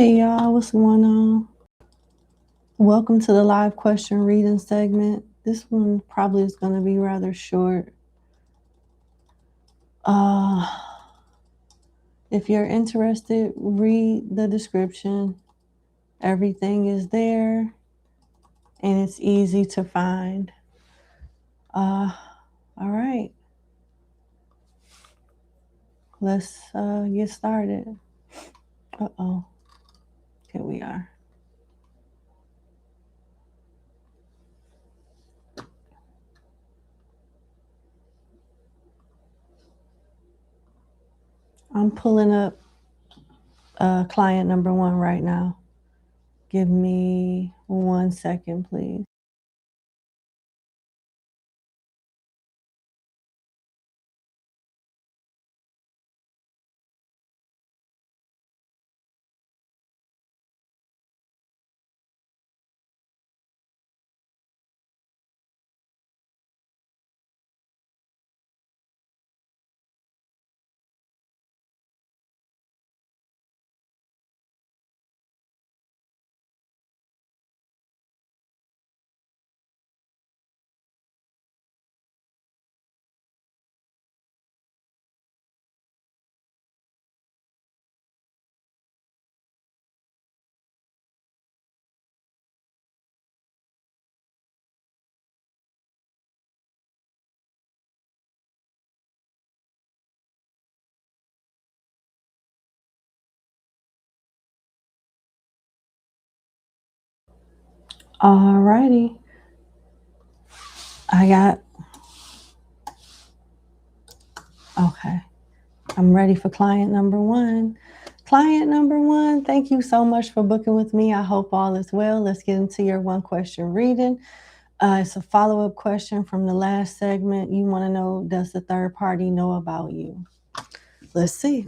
Hey y'all, what's going on? Welcome to the live question reading segment. This one probably is going to be rather short. If you're interested, read the description. Everything is there and it's easy to find. All right, let's get started. Here we are. I'm pulling up client number 1 right now. Give me 1 second, please. All righty. Okay. I'm ready for client number 1. Client number 1, thank you so much for booking with me. I hope all is well. Let's get into your 1 question reading. It's a follow-up question from the last segment. You want to know, does the third party know about you? Let's see.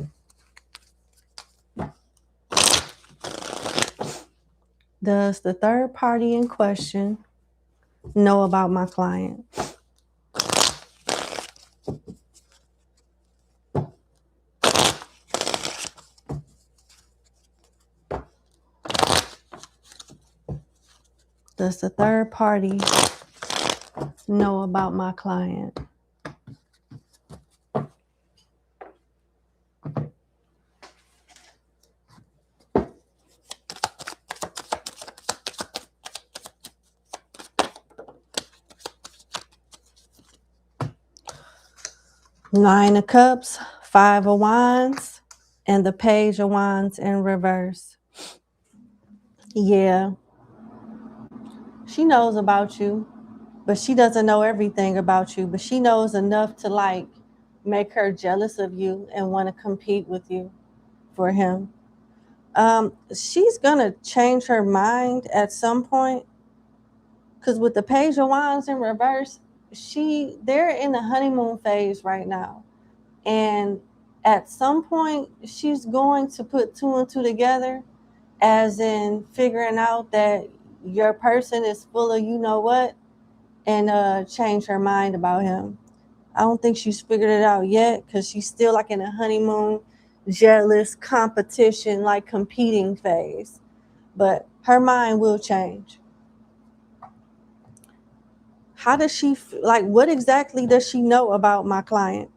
Does the third party in question know about my client? Does the third party know about my client? Nine of Cups, 5 of Wands, and the Page of Wands in reverse. Yeah. She knows about you, but she doesn't know everything about you, but she knows enough to like make her jealous of you and want to compete with you for him. She's gonna change her mind at some point, because with the Page of Wands in reverse, they're in the honeymoon phase right now. And at some point, she's going to put 2 and 2 together, as in figuring out that your person is full of you know what, and change her mind about him. I don't think she's figured it out yet, because she's still like in a honeymoon, jealous, competition, like competing phase. But her mind will change. How does she, like, what exactly does she know about my client?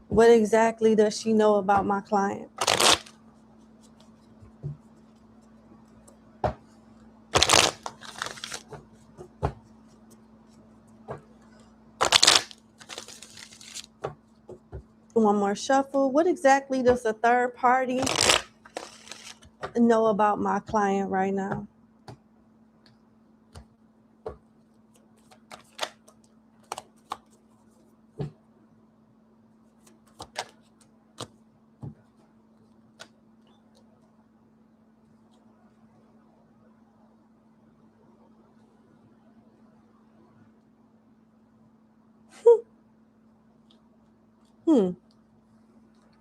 What exactly does she know about my client? One more shuffle. What exactly does the third party know about my client right now?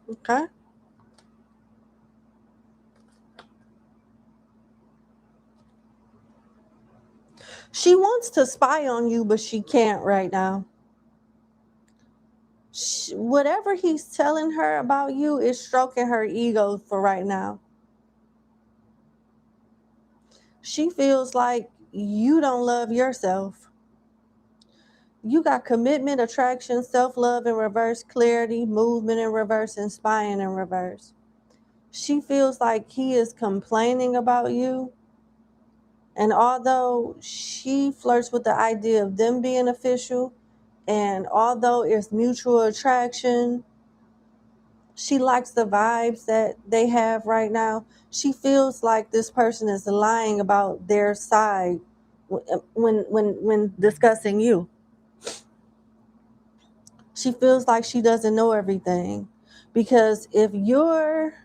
Okay. She wants to spy on you, but she can't right now. Whatever he's telling her about you is stroking her ego for right now. She feels like you don't love yourself. You got commitment, attraction, self-love in reverse, clarity, movement in reverse, inspiring in reverse. She feels like he is complaining about you. And although she flirts with the idea of them being official, and although it's mutual attraction, she likes the vibes that they have right now. She feels like this person is lying about their side when discussing you. She feels like she doesn't know everything, because if you're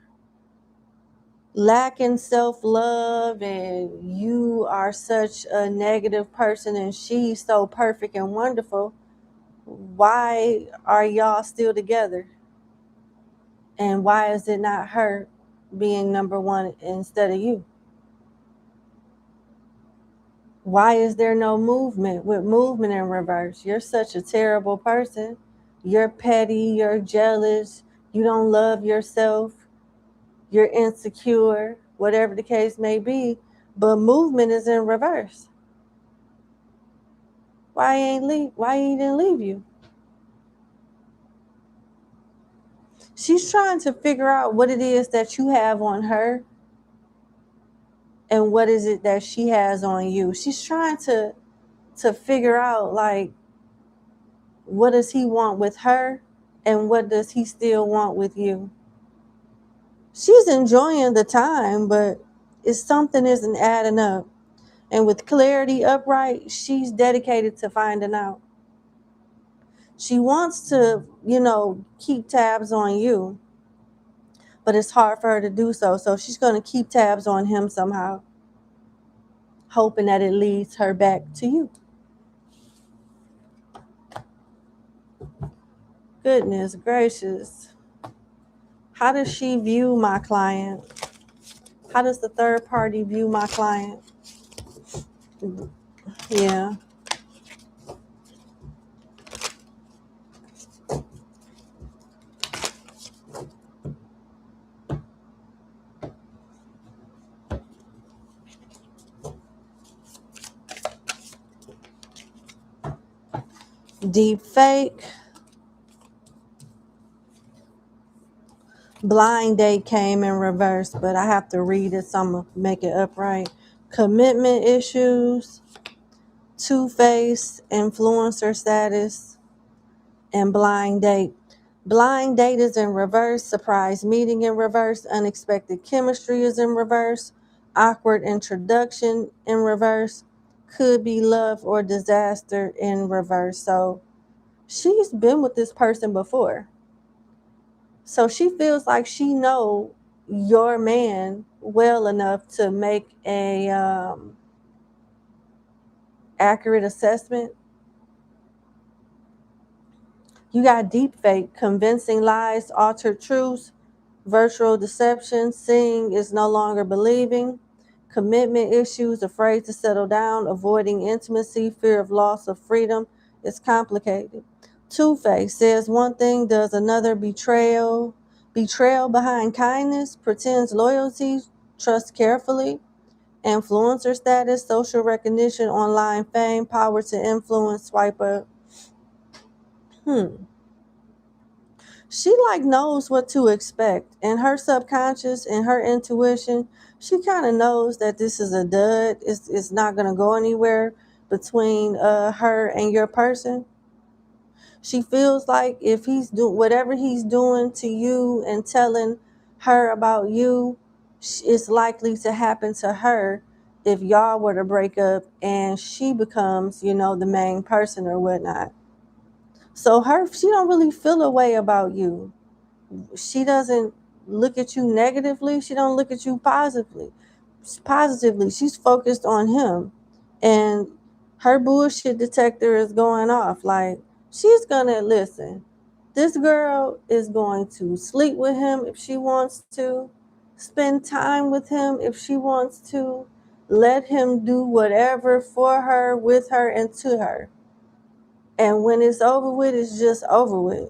lacking self-love and you are such a negative person and she's so perfect and wonderful, why are y'all still together? And why is it not her being number one instead of you? Why is there no movement with movement in reverse? You're such a terrible person. You're petty, you're jealous, you don't love yourself, you're insecure, whatever the case may be, but movement is in reverse. Why he didn't leave you? She's trying to figure out what it is that you have on her and what is it that she has on you. She's trying to figure out, like, what does he want with her and what does he still want with you? She's enjoying the time, but it's something isn't adding up. And with clarity upright, she's dedicated to finding out. She wants to, keep tabs on you, but it's hard for her to do so. So she's going to keep tabs on him somehow, hoping that it leads her back to you. Goodness gracious. How does she view my client? How does the third party view my client? Yeah. Deep fake. Blind date came in reverse, but I have to read it, so I'm going to make it upright. Commitment issues, two-face, influencer status, and blind date. Blind date is in reverse, surprise meeting in reverse, unexpected chemistry is in reverse, awkward introduction in reverse, could be love or disaster in reverse. So she's been with this person before. So she feels like she know your man well enough to make a accurate assessment. You got deep fake, convincing lies, altered truths, virtual deception, seeing is no longer believing, commitment issues, afraid to settle down, avoiding intimacy, fear of loss of freedom. It's complicated. Two-Face says one thing, does another, betrayal behind kindness, pretends loyalty, trust carefully, influencer status, social recognition, online fame, power to influence, swipe up. She knows what to expect. In her subconscious, in her intuition, she kind of knows that this is a dud. It's not going to go anywhere between her and your person. She feels like if he's doing whatever he's doing to you and telling her about you, it's likely to happen to her if y'all were to break up and she becomes, the main person or whatnot. So she don't really feel a way about you. She doesn't look at you negatively. She don't look at you positively. She's focused on him, and her bullshit detector is going off. Like, she's gonna listen. This girl is going to sleep with him if she wants to, spend time with him if she wants to, let him do whatever for her, with her, and to her. And when it's over with, it's just over with.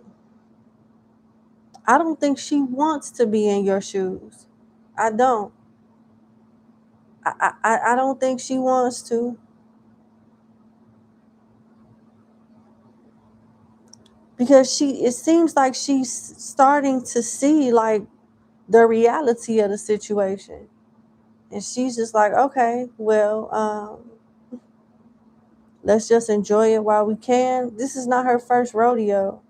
I don't think she wants to be in your shoes. I don't. I don't think she wants to, because it seems like she's starting to see like the reality of the situation. And she's just like, okay, well, let's just enjoy it while we can. This is not her first rodeo.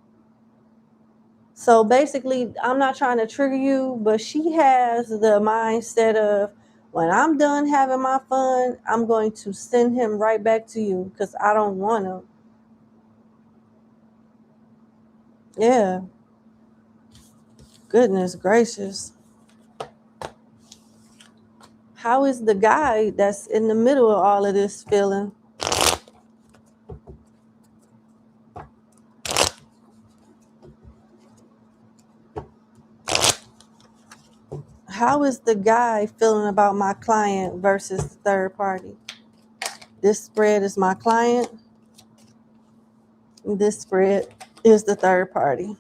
So basically, I'm not trying to trigger you, but she has the mindset of, when I'm done having my fun, I'm going to send him right back to you because I don't want him. Yeah. Goodness gracious. How is the guy that's in the middle of all of this feeling? How is the guy feeling about my client versus the third party? This spread is my client. This spread is the third party.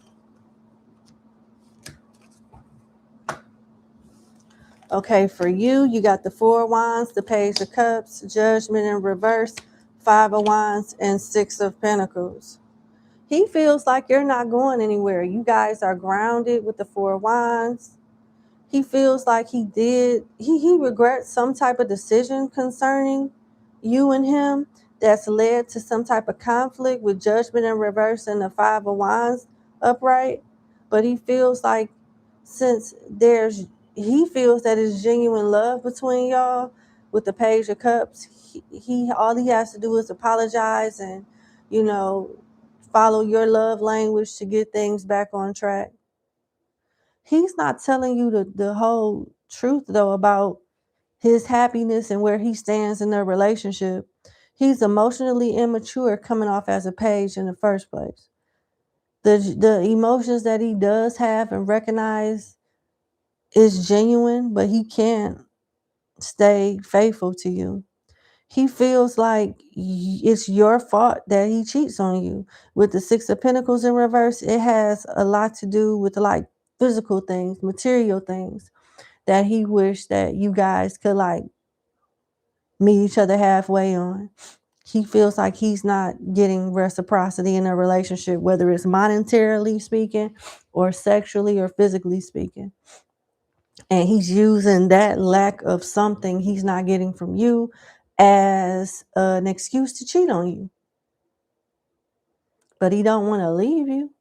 Okay, for you, you got the Four of Wands, the Page of Cups, Judgment in reverse, Five of Wands, and Six of Pentacles. He feels like you're not going anywhere. You guys are grounded with the Four of Wands. He feels like he regrets some type of decision concerning you and him that's led to some type of conflict with Judgment in reverse and the Five of Wands upright. But he feels like, since he feels that it's genuine love between y'all with the Page of Cups, he all he has to do is apologize and, you know, follow your love language to get things back on track. He's not telling you the whole truth, though, about his happiness and where he stands in their relationship. He's emotionally immature coming off as a page in the first place. The emotions that he does have and recognize is genuine, but he can't stay faithful to you. He feels like it's your fault that he cheats on you. With the Six of Pentacles in reverse, it has a lot to do with like physical things, material things that he wished that you guys could like meet each other halfway on. He feels like he's not getting reciprocity in a relationship, whether it's monetarily speaking or sexually or physically speaking. And he's using that lack of something he's not getting from you as an excuse to cheat on you. But he don't want to leave you.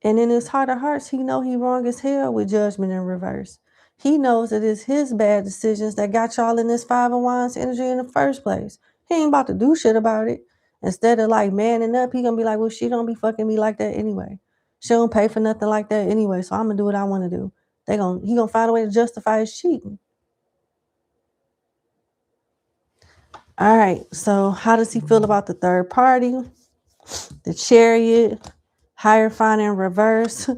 And in his heart of hearts, he know he wrong as hell with Judgment in reverse. He knows that it's his bad decisions that got y'all in this Five of Wands energy in the first place. He ain't about to do shit about it. Instead of like manning up, he gonna be like, well, she don't be fucking me like that anyway. She don't pay for nothing like that anyway, so I'm gonna do what I want to do. He gonna find a way to justify his cheating. All right, so how does he feel about the third party? The Chariot, Hierophant in reverse,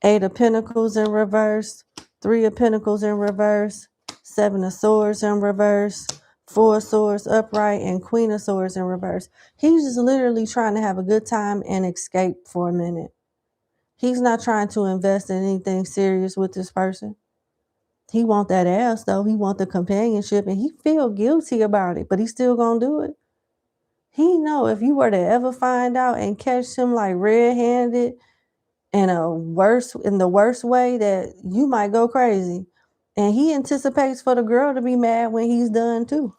Eight of Pentacles in reverse, Three of Pentacles in reverse, Seven of Swords in reverse, Four of Swords upright, and Queen of Swords in reverse. He's just literally trying to have a good time and escape for a minute. He's not trying to invest in anything serious with this person. He want that ass though. He want the companionship, and he feel guilty about it, but he's still gonna do it. He know if you were to ever find out and catch him like red-handed in the worst way, that you might go crazy. And he anticipates for the girl to be mad when he's done too.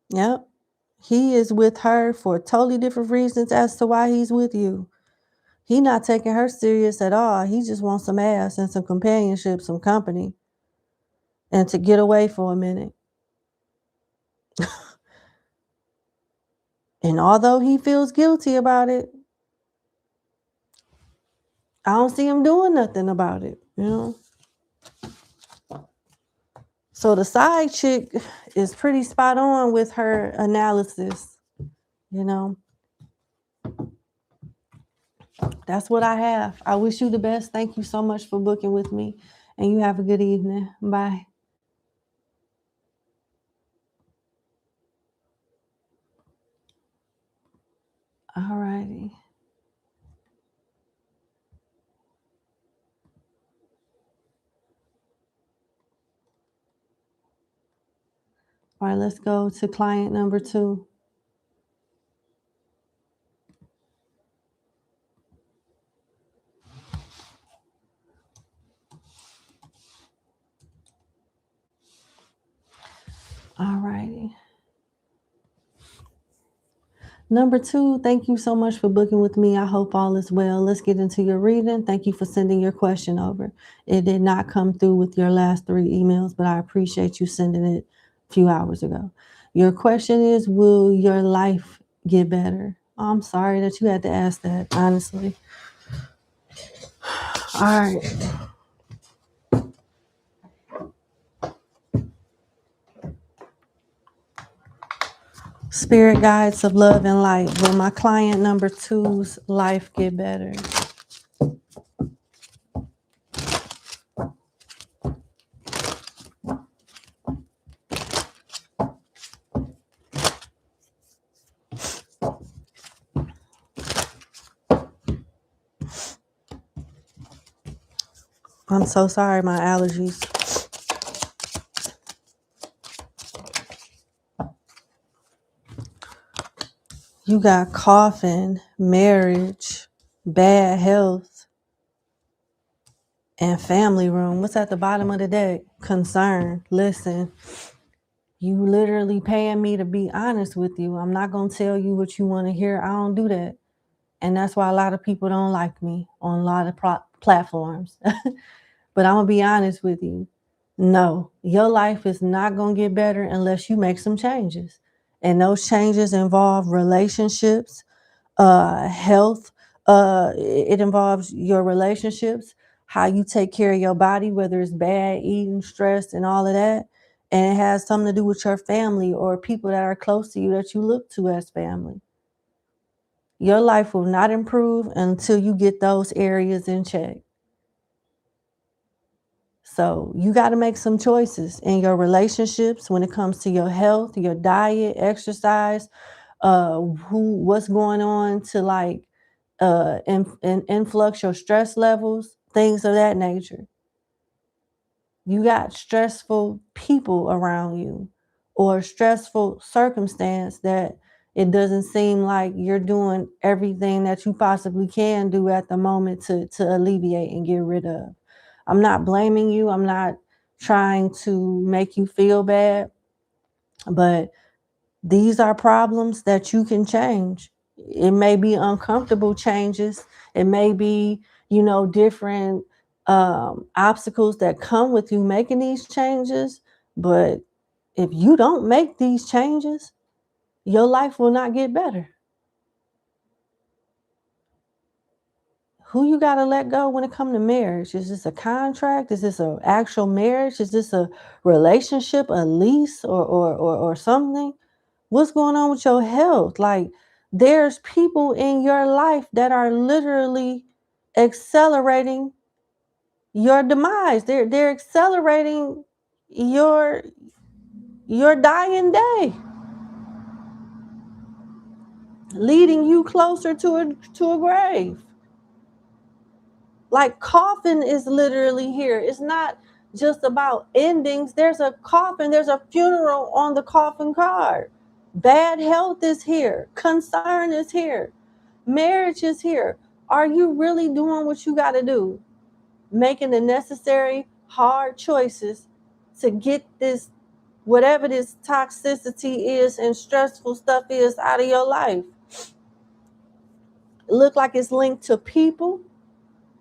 Yep. He is with her for totally different reasons as to why he's with you. He not taking her serious at all. He just wants some ass and some companionship, some company, and to get away for a minute. And although he feels guilty about it, I don't see him doing nothing about it, you know? So the side chick is pretty spot on with her analysis, you know? That's what I have. I wish you the best. Thank you so much for booking with me, and you have a good evening. Bye. All righty. All right, let's go to client number 2. All righty. Number 2, thank you so much for booking with me. I hope all is well. Let's get into your reading. Thank you for sending your question over. It did not come through with your last 3 emails, but I appreciate you sending it a few hours ago. Your question is, will your life get better? I'm sorry that you had to ask that, honestly. All right. Spirit guides of love and light. Will my client number 2's life get better? I'm so sorry, my allergies. You got coughing, marriage, bad health, and family room. What's at the bottom of the deck? Concern. Listen, you literally paying me to be honest with you. I'm not going to tell you what you want to hear. I don't do that. And that's why a lot of people don't like me on a lot of platforms. But I'm going to be honest with you. No, your life is not going to get better unless you make some changes. And those changes involve relationships, health. It involves your relationships, how you take care of your body, whether it's bad eating, stress, and all of that. And it has something to do with your family or people that are close to you that you look to as family. Your life will not improve until you get those areas in check. So you got to make some choices in your relationships when it comes to your health, your diet, exercise, what's going on to like influx your stress levels, things of that nature. You got stressful people around you or stressful circumstance that it doesn't seem like you're doing everything that you possibly can do at the moment to alleviate and get rid of. I'm not blaming you. I'm not trying to make you feel bad, but these are problems that you can change. It may be uncomfortable changes. It may be, different obstacles that come with you making these changes. But if you don't make these changes, your life will not get better. Who you got to let go when it comes to marriage? Is this a contract? Is this an actual marriage? Is this a relationship, a lease, or something? What's going on with your health? Like, there's people in your life that are literally accelerating your demise. They're accelerating your dying day, leading you closer to a grave. Like, coffin is literally here. It's not just about endings. There's a coffin, there's a funeral on the coffin card. Bad health is here. Concern is here. Marriage is here. Are you really doing what you got to do? Making the necessary hard choices to get this, whatever this toxicity is and stressful stuff is, out of your life. It look like it's linked to people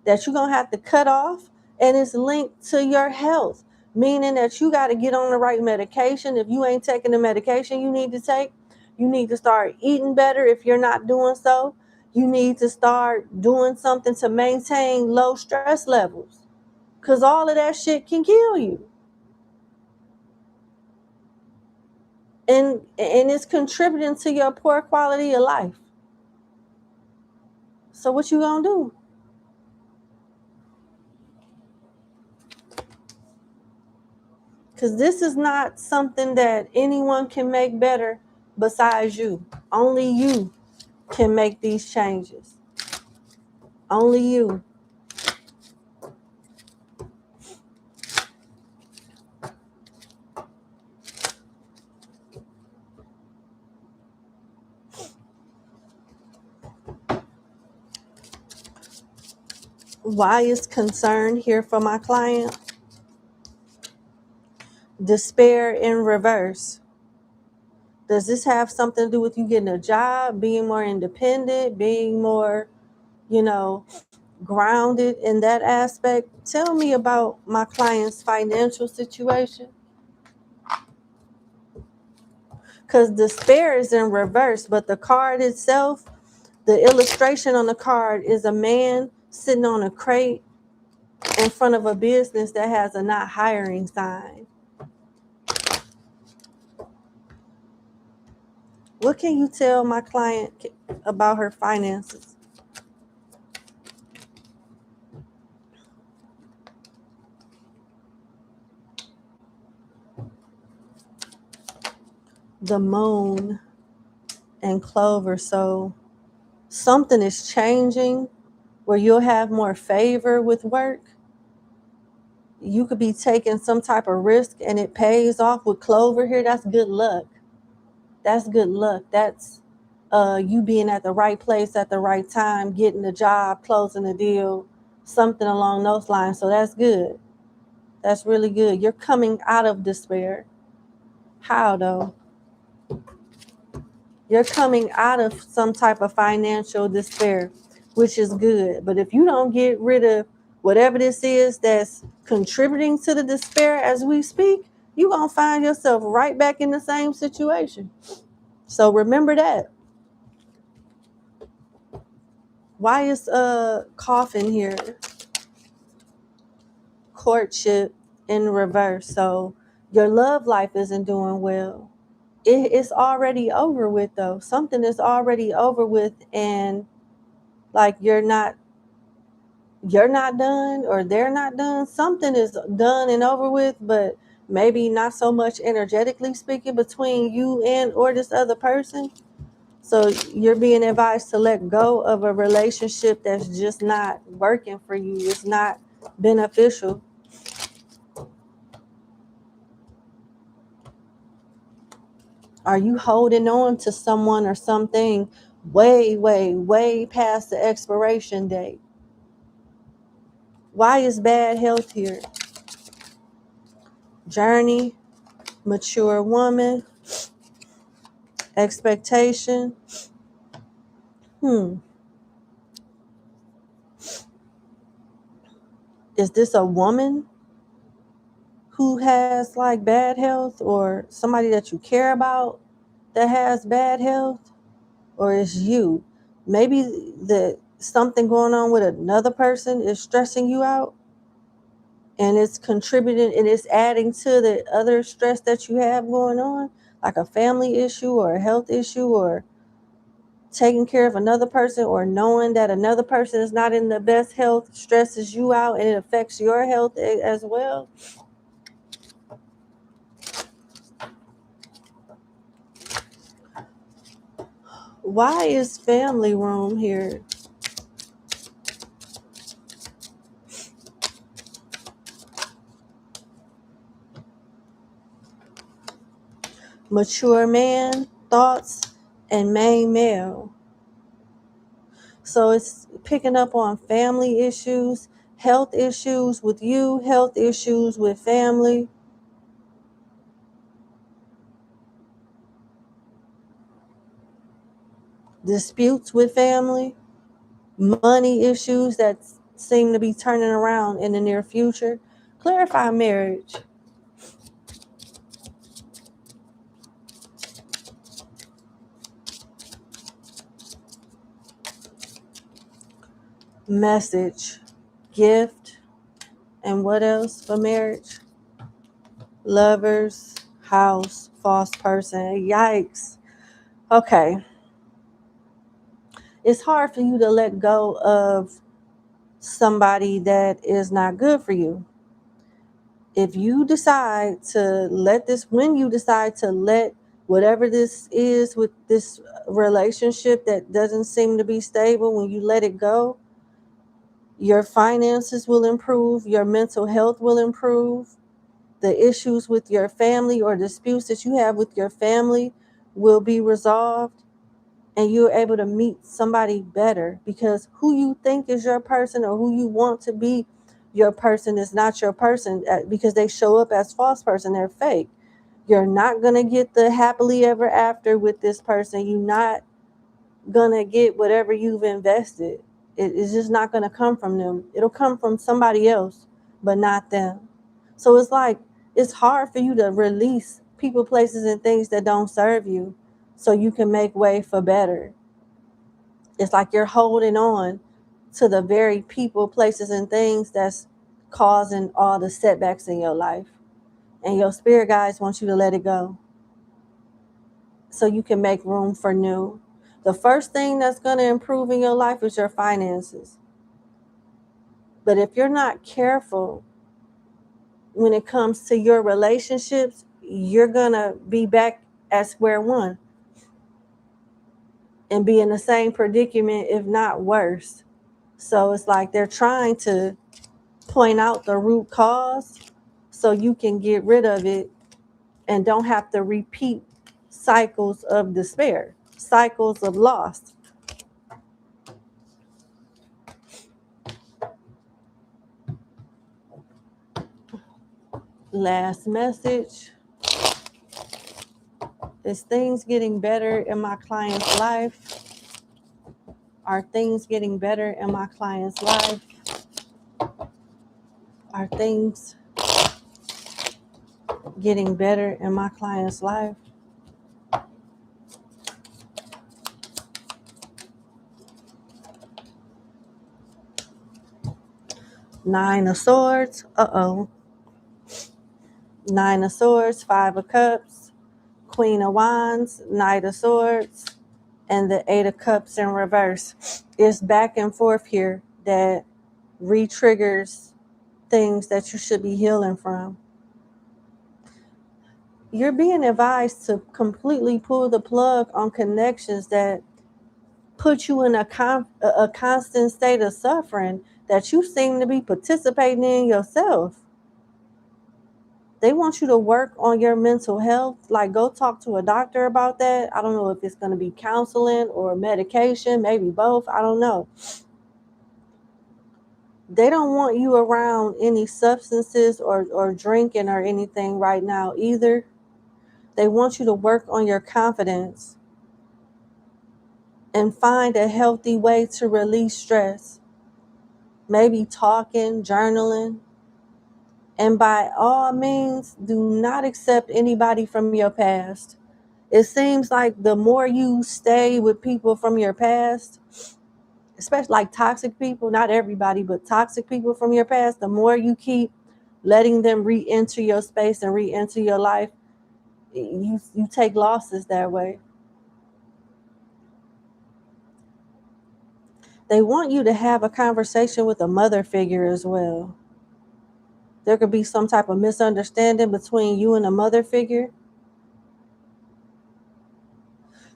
that you're going to have to cut off, and it's linked to your health, meaning that you got to get on the right medication. If you ain't taking the medication you need to take, you need to start eating better. If you're not doing so, you need to start doing something to maintain low stress levels, because all of that shit can kill you. And it's contributing to your poor quality of life. So what you gonna do? Because this is not something that anyone can make better besides you. Only you can make these changes. Only you. Why is concern here for my client? Despair in reverse. Does this have something to do with you getting a job, being more independent, being more, grounded in that aspect? Tell me about my client's financial situation. Because despair is in reverse, but the card itself, the illustration on the card is a man sitting on a crate in front of a business that has a not hiring sign. What can you tell my client about her finances? The moon and clover. So something is changing where you'll have more favor with work. You could be taking some type of risk and it pays off with clover here. That's good luck. That's good luck. That's you being at the right place at the right time, getting the job, closing the deal, something along those lines. So that's good. That's really good. You're coming out of despair. How though? You're coming out of some type of financial despair, which is good. But if you don't get rid of whatever this is that's contributing to the despair as we speak, you're going to find yourself right back in the same situation. So remember that. Why is coffin here? Courtship in reverse. So your love life isn't doing well. It's already over with though. Something is already over with, and like you're not done or they're not done. Something is done and over with, but maybe not so much energetically speaking between you and or this other person. So you're being advised to let go of a relationship that's just not working for you. It's not beneficial. Are you holding on to someone or something way, way, way past the expiration date? Why is bad health here? Journey, mature woman, expectation. Is this a woman who has like bad health, or somebody that you care about that has bad health? Or is you? Maybe the something going on with another person is stressing you out, and it's contributing and it's adding to the other stress that you have going on, like a family issue or a health issue, or taking care of another person, or knowing that another person is not in the best health stresses you out and it affects your health as well. Why is family room here? Mature man, thoughts, and main male. So it's picking up on family issues, health issues with you, health issues with family. Disputes with family, money issues that seem to be turning around in the near future. Clarify marriage. Message, gift, and what else for marriage? Lovers, house, false person. Yikes. Okay. It's hard for you to let go of somebody that is not good for you. If you decide to let this, when you decide to let whatever this is with this relationship that doesn't seem to be stable, when you let it go, your finances will improve, your mental health will improve, the issues with your family or disputes that you have with your family will be resolved, and you're able to meet somebody better, because who you think is your person or who you want to be your person is not your person, because they show up as false person. They're fake. You're not going to get the happily ever after with this person. You're not going to get whatever you've invested. It's just not going to come from them. It'll come from somebody else, but not them. So it's like, it's hard for you to release people, places, and things that don't serve you so you can make way for better. It's like you're holding on to the very people, places, and things that's causing all the setbacks in your life. And your spirit guides want you to let it go so you can make room for new. The first thing that's going to improve in your life is your finances. But if you're not careful when it comes to your relationships, you're going to be back at square one and be in the same predicament, if not worse. So it's like they're trying to point out the root cause so you can get rid of it and don't have to repeat cycles of despair, cycles of loss. Last message. Is things getting better in my client's life? Are things getting better in my client's life? Are things getting better in my client's life? Nine of Swords. Nine of Swords, Five of Cups, Queen of Wands, Knight of Swords, and the Eight of Cups in reverse. It's back and forth here that re-triggers things that you should be healing from. You're being advised to completely pull the plug on connections that put you in a constant state of suffering that you seem to be participating in yourself. They want you to work on your mental health. Like, go talk to a doctor about that. I don't know if it's going to be counseling or medication, maybe both. I don't know. They don't want you around any substances or drinking or anything right now either. They want you to work on your confidence and find a healthy way to release stress. Maybe talking, journaling. And by all means, do not accept anybody from your past. It seems like the more you stay with people from your past, especially like toxic people, not everybody, but toxic people from your past, the more you keep letting them re-enter your space and re-enter your life, you take losses that way. They want you to have a conversation with a mother figure as well. There could be some type of misunderstanding between you and a mother figure.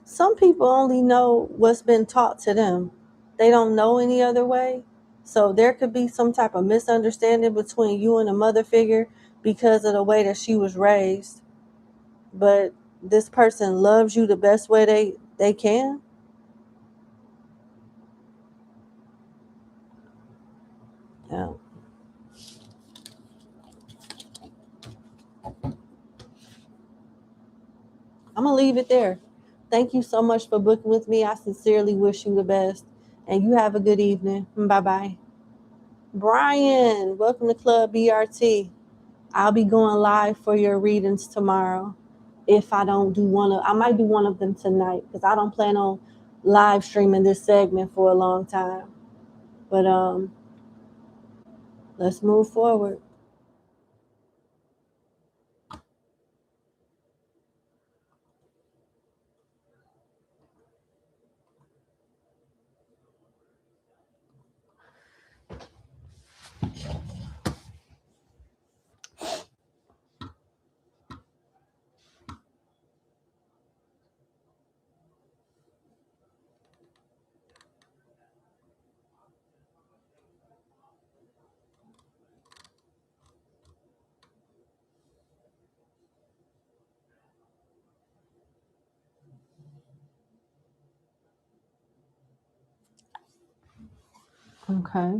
Some people only know what's been taught to them. They don't know any other way. So there could be some type of misunderstanding between you and a mother figure because of the way that she was raised. But this person loves you the best way they can. Yeah. I'm going to leave it there. Thank you so much for booking with me. I sincerely wish you the best. And you have a good evening. Bye-bye. Brian, welcome to Club BRT. I'll be going live for your readings tomorrow. If I don't do I might do one of them tonight because I don't plan on live streaming this segment for a long time. But let's move forward. Okay.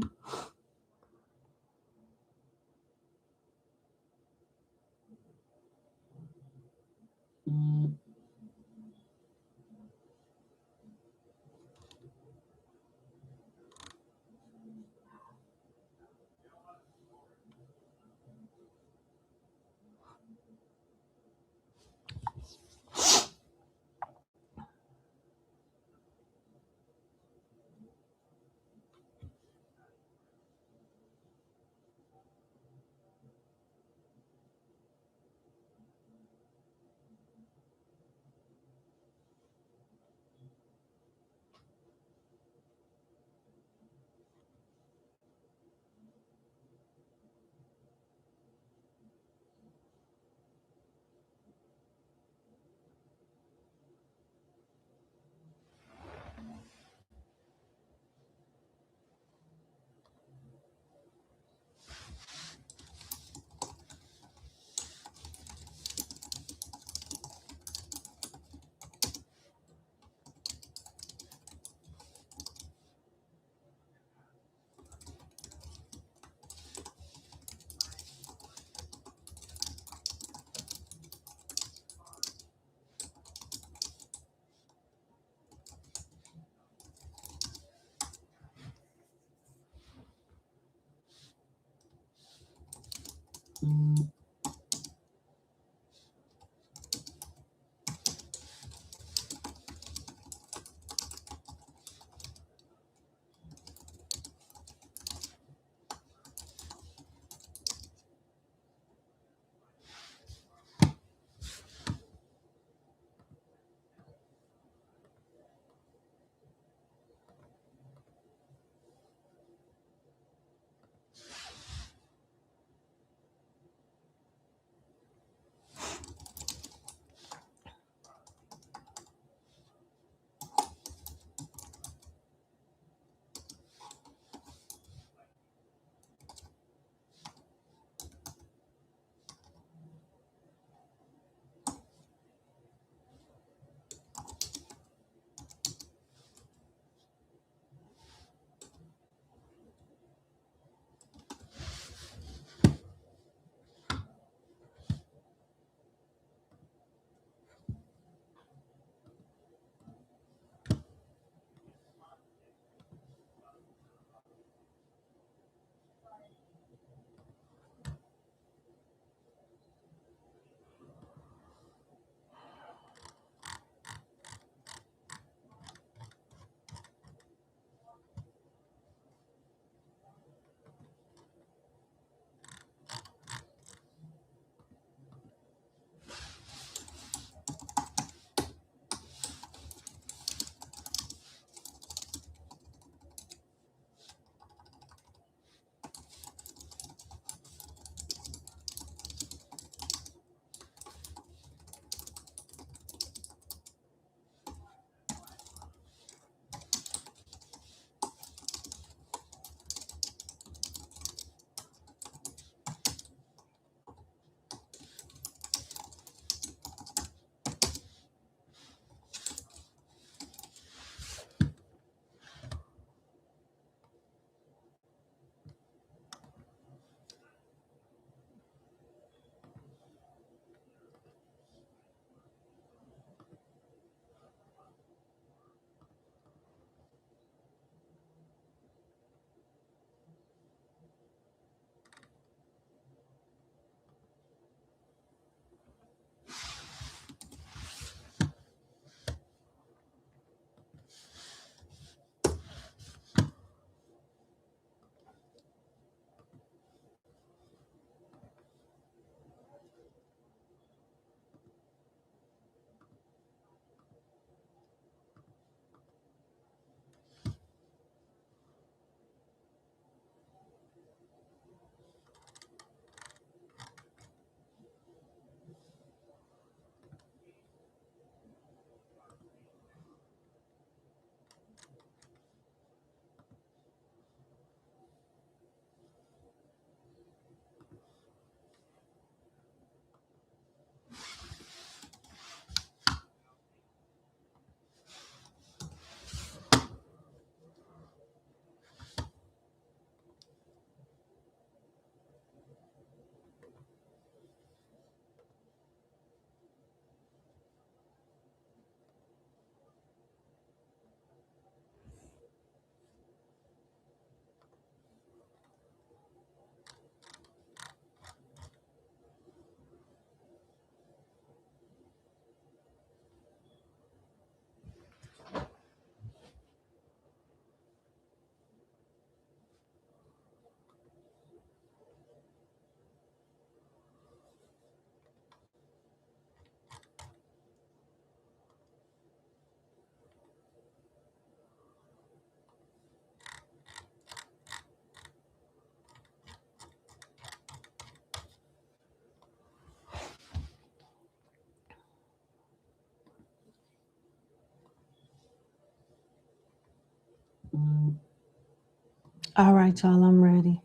All right, y'all, I'm ready.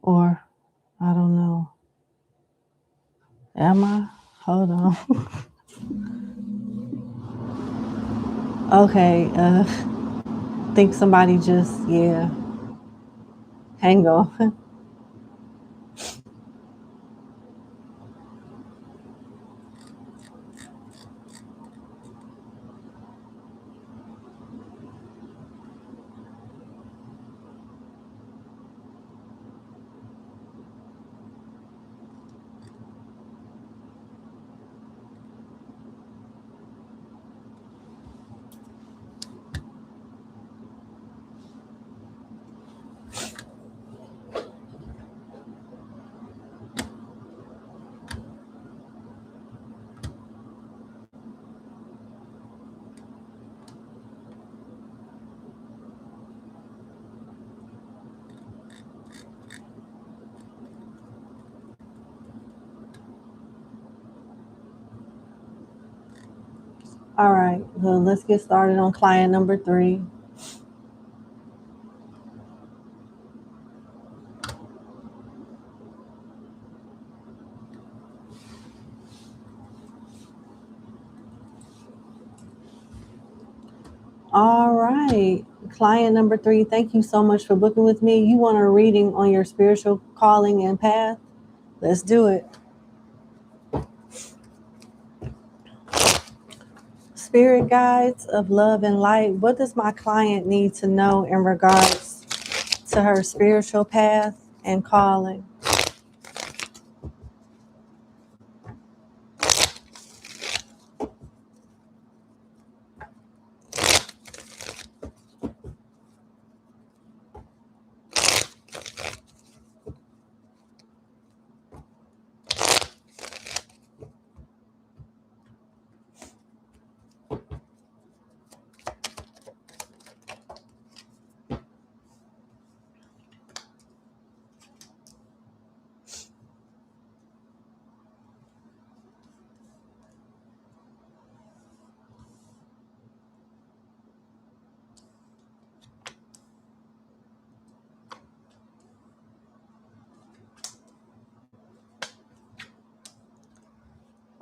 Or, I don't know. Am I? Hold on. Okay, think somebody just, yeah, hang on. All right, well, let's get started on client number 3. All right, client number 3, thank you so much for booking with me. You want a reading on your spiritual calling and path? Let's do it. Spirit guides of love and light, what does my client need to know in regards to her spiritual path and calling?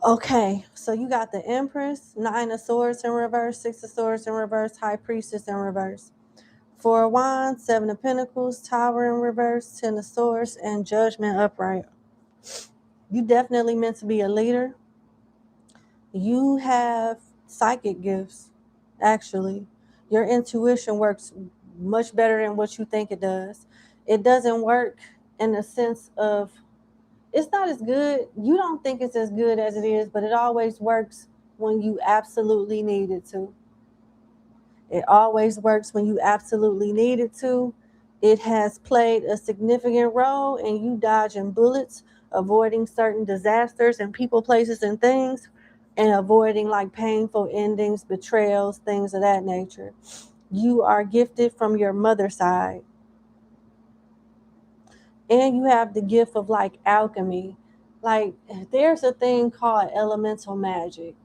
Okay, so you got the Empress, 9 of Swords in reverse, 6 of Swords in reverse, High Priestess in reverse, 4 of Wands, 7 of Pentacles, Tower in reverse, 10 of Swords, and Judgment upright. You definitely meant to be a leader. You have psychic gifts, actually. Your intuition works much better than what you think it does. It doesn't work in the sense of, it's not as good. You don't think it's as good as it is, but it always works when you absolutely need it to. It always works when you absolutely need it to. It has played a significant role in you dodging bullets, avoiding certain disasters and people, places, and things, and avoiding like painful endings, betrayals, things of that nature. You are gifted from your mother's side. And you have the gift of like alchemy. Like there's a thing called elemental magic.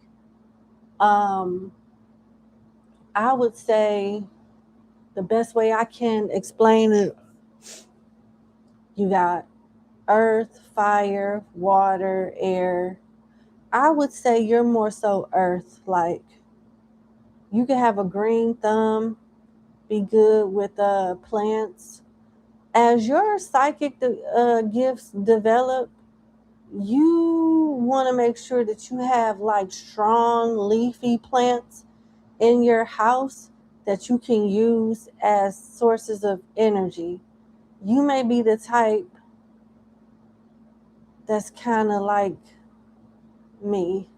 Um, I would say the best way I can explain it, you got earth, fire, water, air. I would say you're more so earth. Like you can have a green thumb, be good with plants. As your psychic gifts develop, you want to make sure that you have like strong leafy plants in your house that you can use as sources of energy. You may be the type that's kind of like me.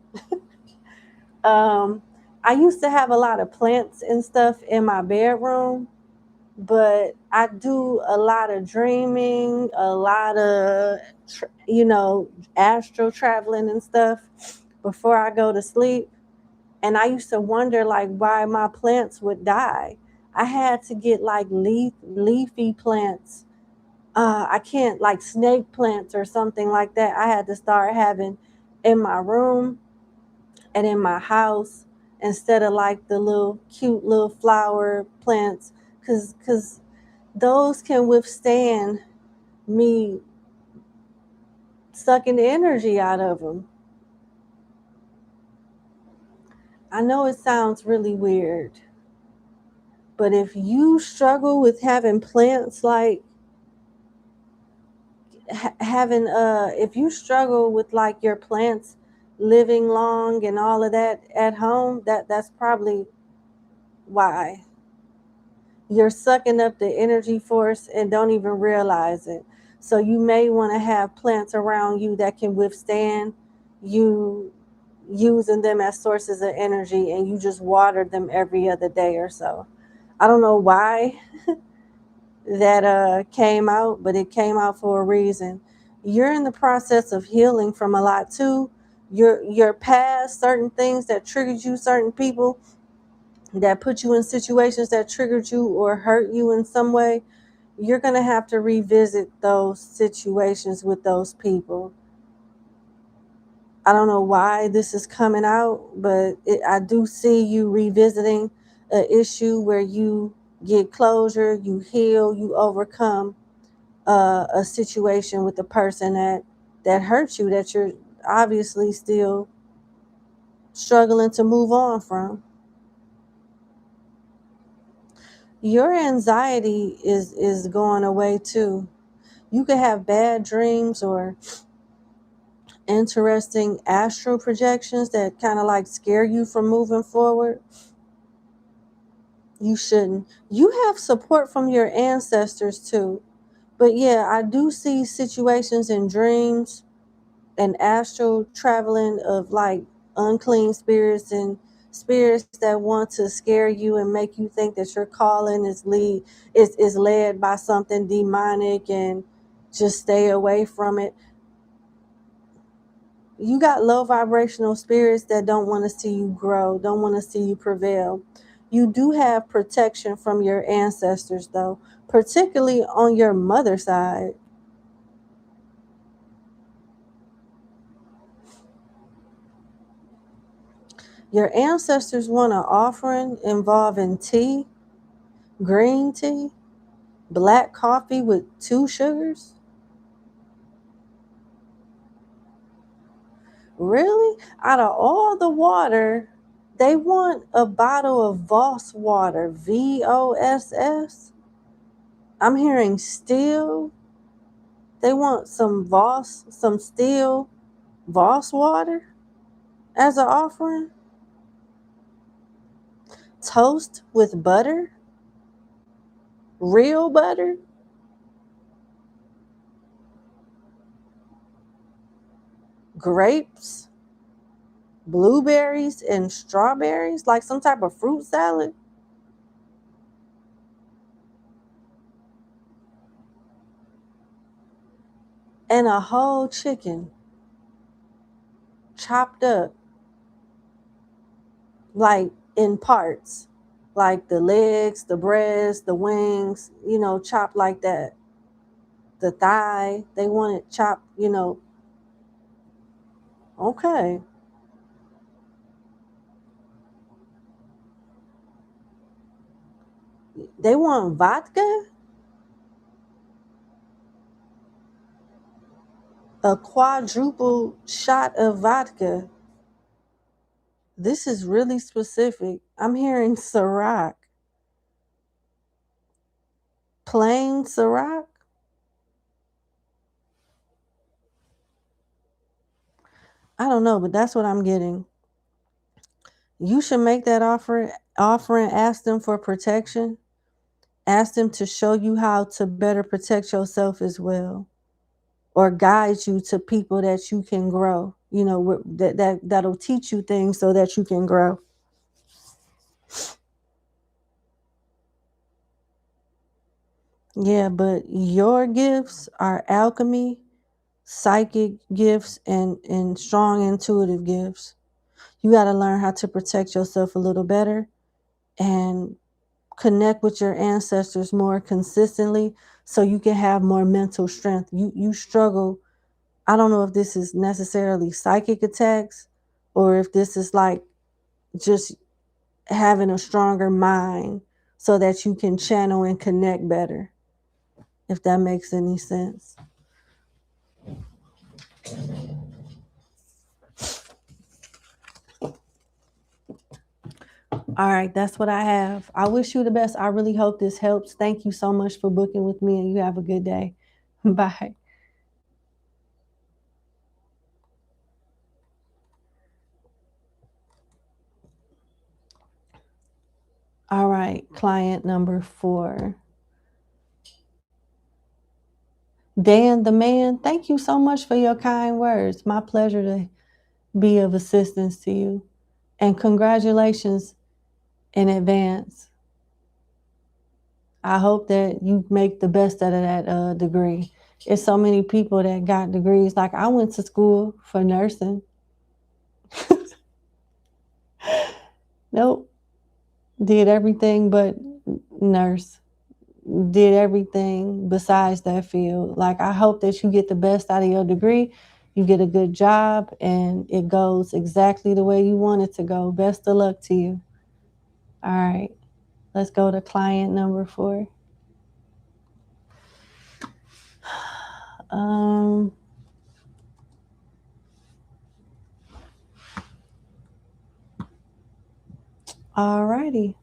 um, I used to have a lot of plants and stuff in my bedroom, but I do a lot of dreaming, a lot of, astral traveling and stuff before I go to sleep. And I used to wonder like why my plants would die. I had to get like leafy plants. I can't like snake plants or something like that. I had to start having in my room and in my house instead of like the little cute little flower plants, because those can withstand me sucking the energy out of them. I know it sounds really weird, but if you struggle with having plants like having if you struggle with like your plants living long and all of that at home, that's probably why you're sucking up the energy force and don't even realize it. So you may want to have plants around you that can withstand you using them as sources of energy, and you just water them every other day or so. I don't know why that came out, but it came out for a reason. You're in the process of healing from a lot too. Your past, certain things that triggered you, certain people that put you in situations that triggered you or hurt you in some way, you're going to have to revisit those situations with those people. I don't know why this is coming out, but I do see you revisiting an issue where you get closure, you heal, you overcome a situation with the person that hurt you, that you're obviously still struggling to move on from. Your anxiety is going away too. You could have bad dreams or interesting astral projections that kind of like scare you from moving forward. You shouldn't. You have support from your ancestors too. But yeah, I do see situations in dreams and astral traveling of like unclean spirits and spirits that want to scare you and make you think that your calling is led by something demonic, and just stay away from it. You got low vibrational spirits that don't want to see you grow, don't want to see you prevail. You do have protection from your ancestors though, particularly on your mother's side. Your ancestors want an offering involving tea, green tea, black coffee with 2 sugars. Really? Out of all the water, they want a bottle of Voss water, VOSS. I'm hearing still. They want some Voss, some still Voss water as an offering. Toast with butter, real butter, grapes, blueberries, and strawberries, like some type of fruit salad. And a whole chicken chopped up, like in parts, like the legs, the breast, the wings, chopped like that. The thigh, they want it chopped. Okay. They want vodka, a quadruple shot of vodka. This is really specific. I'm hearing Ciroc, plain Ciroc. I don't know, but that's what I'm getting. You should make that offering, ask them for protection, ask them to show you how to better protect yourself as well, or guide you to people that you can grow, that'll teach you things so that you can grow. Yeah, but your gifts are alchemy, psychic gifts, and strong intuitive gifts. You got to learn how to protect yourself a little better and connect with your ancestors more consistently so you can have more mental strength. You struggle. I don't know if this is necessarily psychic attacks or if this is like just having a stronger mind so that you can channel and connect better. if that makes any sense. All right, that's what I have. I wish you the best. I really hope this helps. Thank you so much for booking with me, and you have a good day. Bye. All right, client number 4. Dan the man, thank you so much for your kind words. My pleasure to be of assistance to you. And congratulations in advance. I hope that you make the best out of that degree. It's so many people that got degrees. Like I went to school for nursing. Nope. Did everything but nurse. Did everything besides that field. Like I hope that you get the best out of your degree. You get a good job and it goes exactly the way you want it to go. Best of luck to you. All right. Let's go to client number 4. All righty.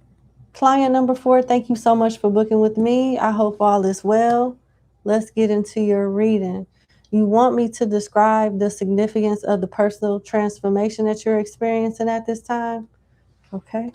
Client number 4, thank you so much for booking with me. I hope all is well. Let's get into your reading. You want me to describe the significance of the personal transformation that you're experiencing at this time? Okay.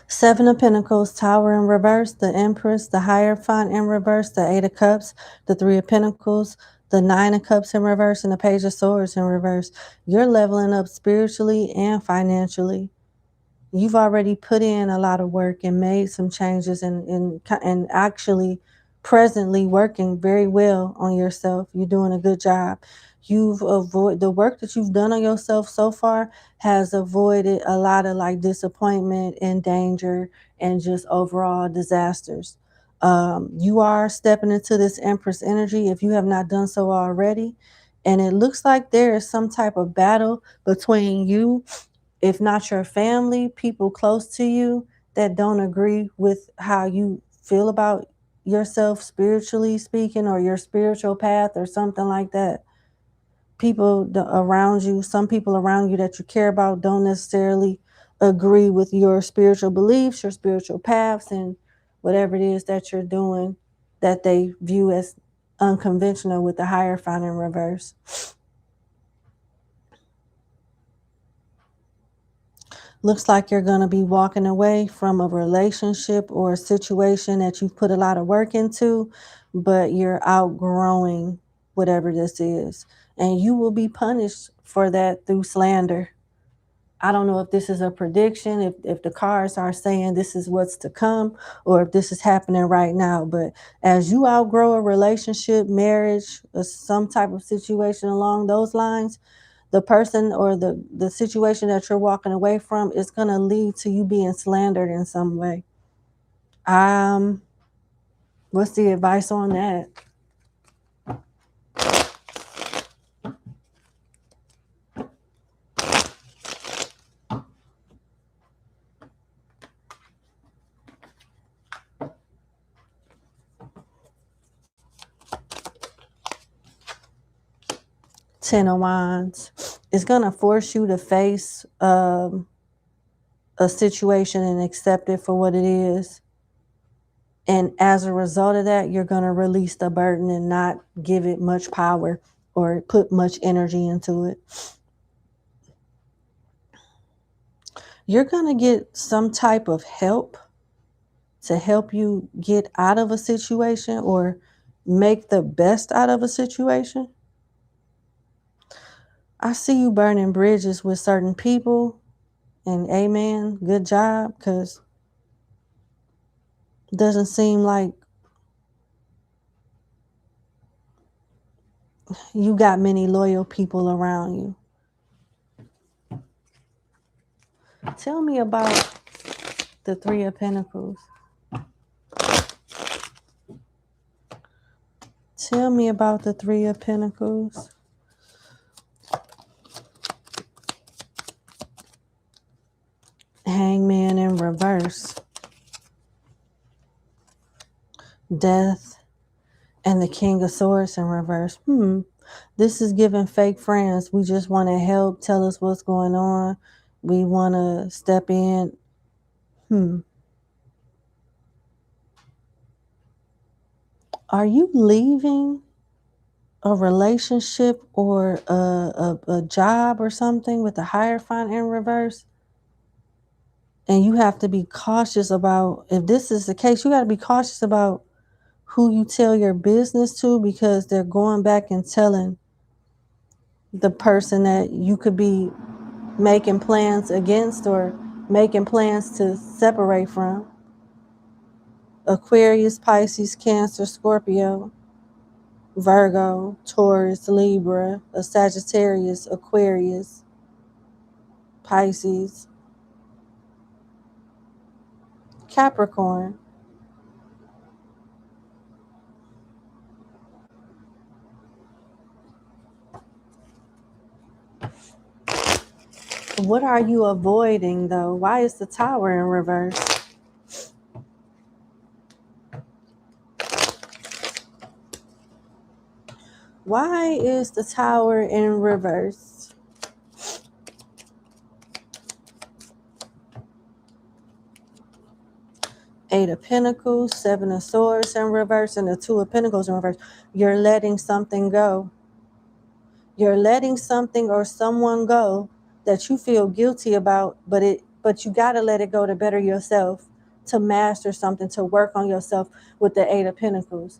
Seven of Pentacles, Tower in reverse, the Empress, the Hierophant in reverse, the Eight of Cups, the Three of Pentacles, the Nine of Cups in reverse, and the Page of Swords in reverse. You're leveling up spiritually and financially. You've already put in a lot of work and made some changes and actually presently working very well on yourself. You're doing a good job. You've avoided the work that you've done on yourself so far has avoided a lot of like disappointment and danger and just overall disasters. You are stepping into this Empress energy if you have not done so already. And it looks like there is some type of battle between you, if not your family, people close to you that don't agree with how you feel about yourself spiritually speaking, or your spiritual path or something like that. People around you, some people around you that you care about don't necessarily agree with your spiritual beliefs, your spiritual paths, and whatever it is that you're doing that they view as unconventional with the Hierophant in reverse. Looks like you're going to be walking away from a relationship or a situation that you've put a lot of work into, but you're outgrowing whatever this is. And you will be punished for that through slander. I don't know if this is a prediction, if the cards are saying this is what's to come, or if this is happening right now. But as you outgrow a relationship, marriage, or some type of situation along those lines, the person or the situation that you're walking away from is going to lead to you being slandered in some way. What's the advice on that? Ten of Wands. It's going to force you to face a situation and accept it for what it is. And as a result of that, you're going to release the burden and not give it much power or put much energy into it. You're going to get some type of help to help you get out of a situation or make the best out of a situation. I see you burning bridges with certain people, and amen, good job, because it doesn't seem like you got many loyal people around you. Tell me about the Three of Pentacles. Tell me about the Three of Pentacles. Hangman in reverse. Death and the King of Swords in reverse. This is giving fake friends. We just want to help, tell us what's going on. We want to step in. Are you leaving a relationship or a job or something with the Hierophant in reverse? And you have to be cautious about, if this is the case, you got to be cautious about who you tell your business to, because they're going back and telling the person that you could be making plans against or making plans to separate from. Aquarius, Pisces, Cancer, Scorpio, Virgo, Taurus, Libra, a Sagittarius, Aquarius, Pisces, Capricorn. What are you avoiding though? Why is the Tower in reverse? Why is the Tower in reverse? Eight of Pentacles, Seven of Swords in reverse, and the Two of Pentacles in reverse. You're letting something go. You're letting something or someone go that you feel guilty about, but you got to let it go to better yourself, to master something, to work on yourself with the Eight of Pentacles.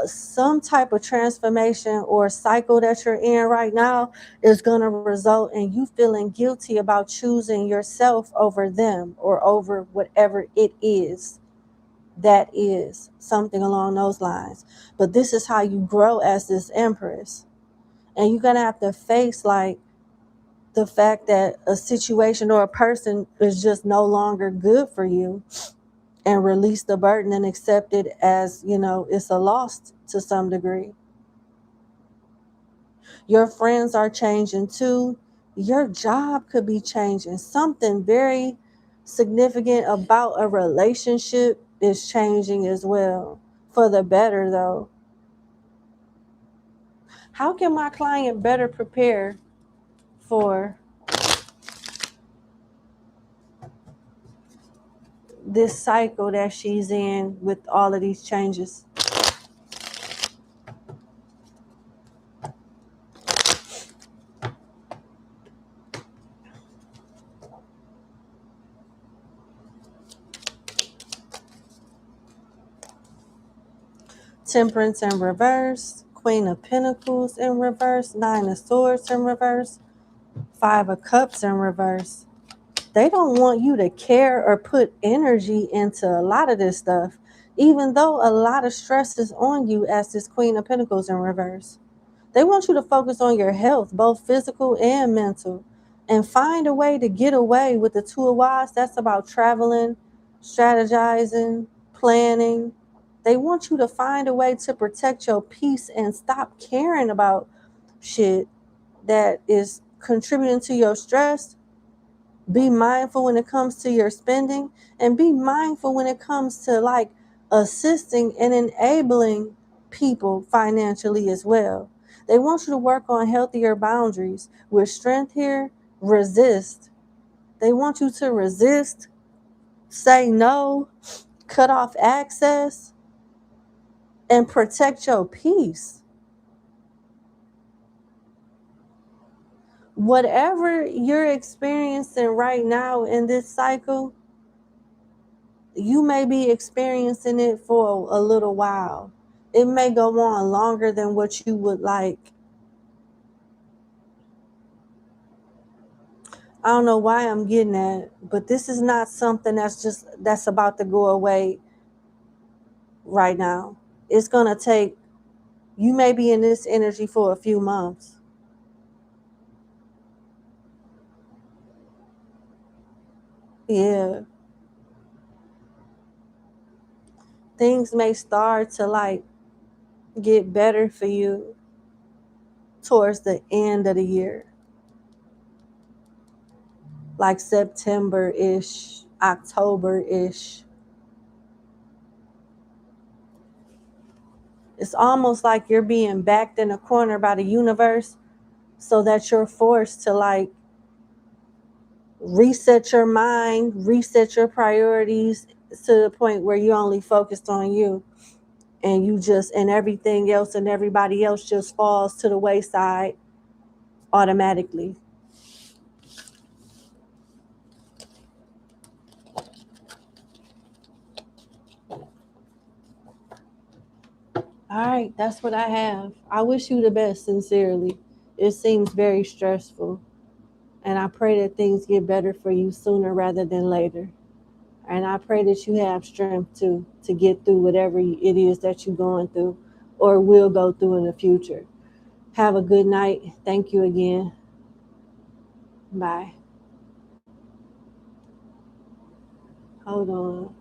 Some type of transformation or cycle that you're in right now is going to result in you feeling guilty about choosing yourself over them or over whatever it is that is, something along those lines. But this is how you grow as this Empress. And you're going to have to face like the fact that a situation or a person is just no longer good for you, and release the burden and accept it as, it's a loss to some degree. Your friends are changing too. Your job could be changing. Something very significant about a relationship is changing as well. For the better though. How can my client better prepare for this cycle that she's in with all of these changes? Temperance in reverse, Queen of Pentacles in reverse, Nine of Swords in reverse, Five of Cups in reverse. They don't want you to care or put energy into a lot of this stuff, even though a lot of stress is on you as this Queen of Pentacles in reverse. They want you to focus on your health, both physical and mental, and find a way to get away with the Two of Wands. That's about traveling, strategizing, planning. They want you to find a way to protect your peace and stop caring about shit that is contributing to your stress. Be mindful when it comes to your spending, and be mindful when it comes to like assisting and enabling people financially as well. They want you to work on healthier boundaries. With strength here, resist. They want you to resist, say no, cut off access, and protect your peace. Whatever you're experiencing right now in this cycle, you may be experiencing it for a little while. It may go on longer than what you would like. I don't know why I'm getting that, but this is not something that's about to go away right now. It's going to take, you may be in this energy for a few months. Yeah. Things may start to like get better for you towards the end of the year. Like September-ish, October-ish. It's almost like you're being backed in a corner by the universe so that you're forced to like reset your mind, reset your priorities to the point where you only focused on you, and you just, and everything else and everybody else just falls to the wayside automatically. All right, that's what I have. I wish you the best, sincerely. It seems very stressful, and I pray that things get better for you sooner rather than later. And I pray that you have strength to get through whatever it is that you're going through or will go through in the future. Have a good night. Thank you again. Bye. Hold on.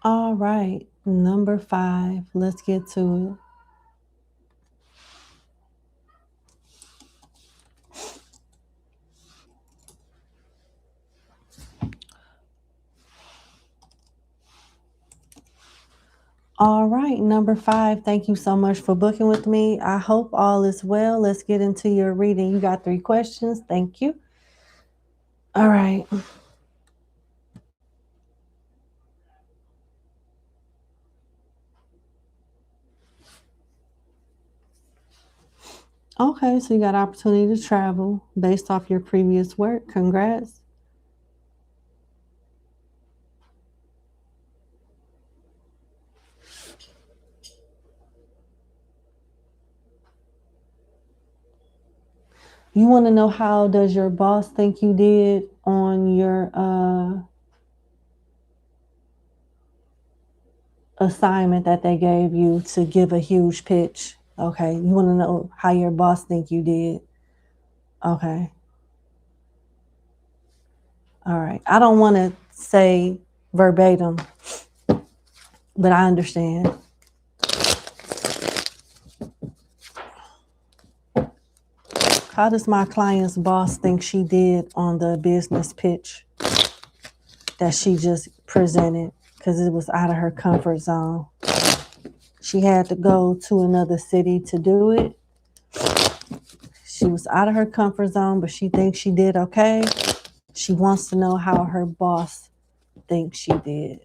All right, number 5. Let's get to it. All right, number 5. Thank you so much for booking with me. I hope all is well. Let's get into your reading. You got 3 questions. Thank you. All right. Okay, so you got opportunity to travel based off your previous work. Congrats. You want to know how does your boss think you did on your assignment that they gave you to give a huge pitch? Okay, you want to know how your boss think you did? Okay. All right. I don't want to say verbatim, but I understand. How does my client's boss think she did on the business pitch that she just presented? Because it was out of her comfort zone. She had to go to another city to do it. She was out of her comfort zone, but she thinks she did okay. She wants to know how her boss thinks she did.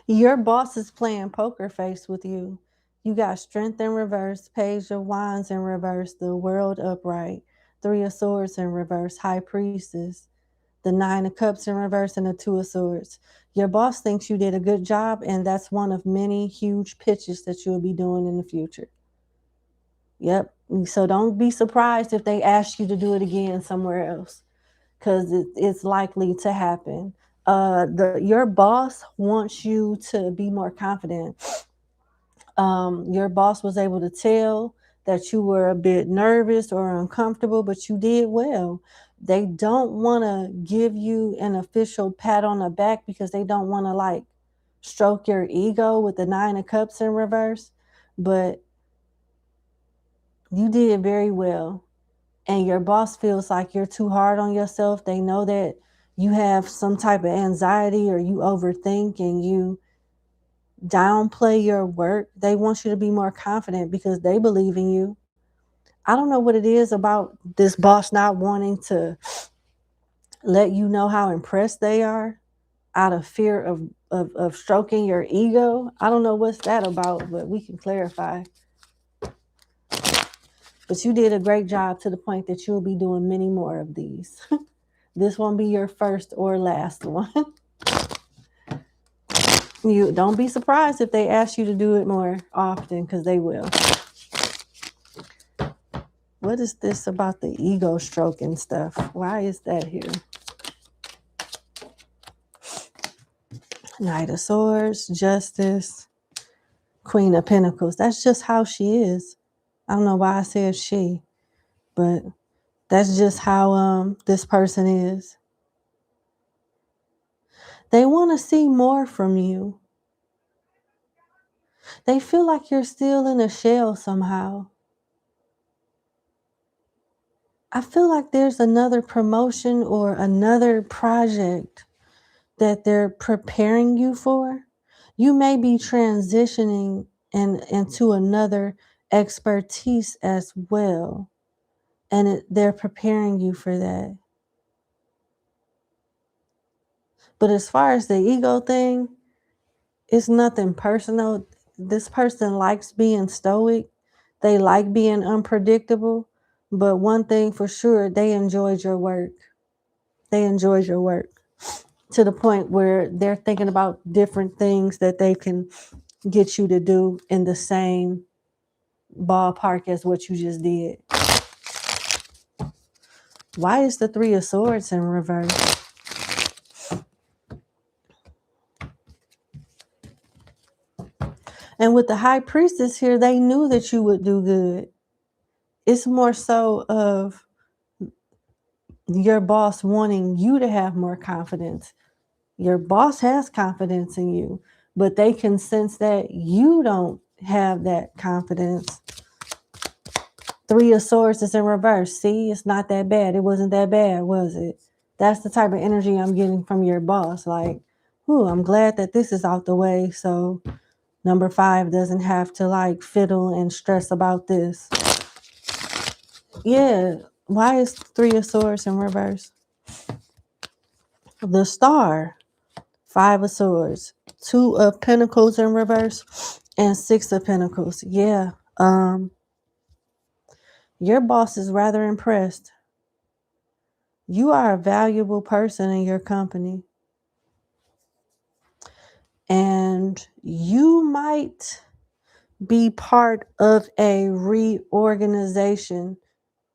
Your boss is playing poker face with you. You got strength in reverse, page of wands in reverse, the world upright, 3 of swords in reverse, high priestess, the 9 of cups in reverse, and the 2 of swords. Your boss thinks you did a good job, and that's one of many huge pitches that you'll be doing in the future. Yep. So don't be surprised if they ask you to do it again somewhere else, because it's likely to happen. Your boss wants you to be more confident. Your boss was able to tell that you were a bit nervous or uncomfortable, but you did well. They don't want to give you an official pat on the back because they don't want to like stroke your ego with the 9 of cups in reverse, but you did very well. And your boss feels like you're too hard on yourself. They know that you have some type of anxiety or you overthink and you downplay your work. They want you to be more confident because they believe in you. I don't know what it is about this boss not wanting to let you know how impressed they are out of fear of stroking your ego. I don't know what's that about, but we can clarify. But you did a great job to the point that you'll be doing many more of these. This won't be your first or last one. You don't be surprised if they ask you to do it more often, because they will. What is this about the ego stroking stuff? Why is that here? Knight of Swords, Justice, Queen of Pentacles. That's just how she is. I don't know why I said she, but that's just how this person is. They want to see more from you. They feel like you're still in a shell somehow. I feel like there's another promotion or another project that they're preparing you for. You may be transitioning into another expertise as well, and they're preparing you for that. But as far as the ego thing, it's nothing personal. This person likes being stoic. They like being unpredictable. But one thing for sure, they enjoyed your work. They enjoyed your work. to the point where they're thinking about different things that they can get you to do in the same ballpark as what you just did. Why is the Three of Swords in reverse? And with the High Priestess here, they knew that you would do good. It's more so of your boss wanting you to have more confidence. Your boss has confidence in you, but they can sense that you don't have that confidence. Three of Swords is in reverse. See, it's not that bad. It wasn't that bad, was it? That's the type of energy I'm getting from your boss. Like, ooh, I'm glad that this is out the way, so number 5 doesn't have to like fiddle and stress about this. Yeah. Why is Three of Swords in reverse? The Star, 5 of Swords, 2 of Pentacles in reverse, and 6 of Pentacles. Yeah. Your boss is rather impressed. You are a valuable person in your company. And you might be part of a reorganization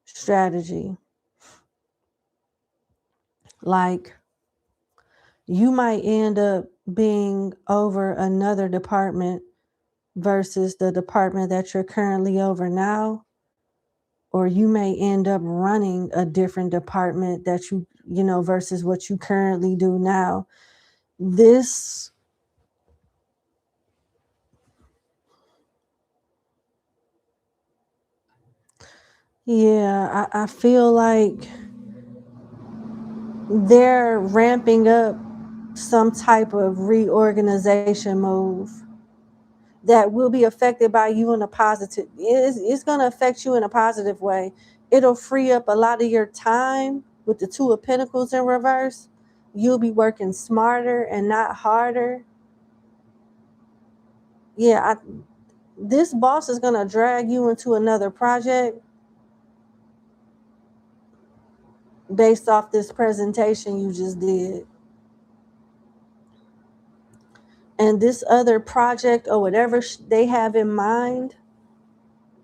strategy. Like, you might end up being over another department versus the department that you're currently over now. Or you may end up running a different department that you know, versus what you currently do now. This, yeah, I feel like they're ramping up some type of reorganization move that will be affected by you in a positive. It's going to affect you in a positive way. It'll free up a lot of your time with the 2 of Pentacles in reverse. You'll be working smarter and not harder. Yeah, this boss is going to drag you into another project based off this presentation you just did. And this other project or whatever they have in mind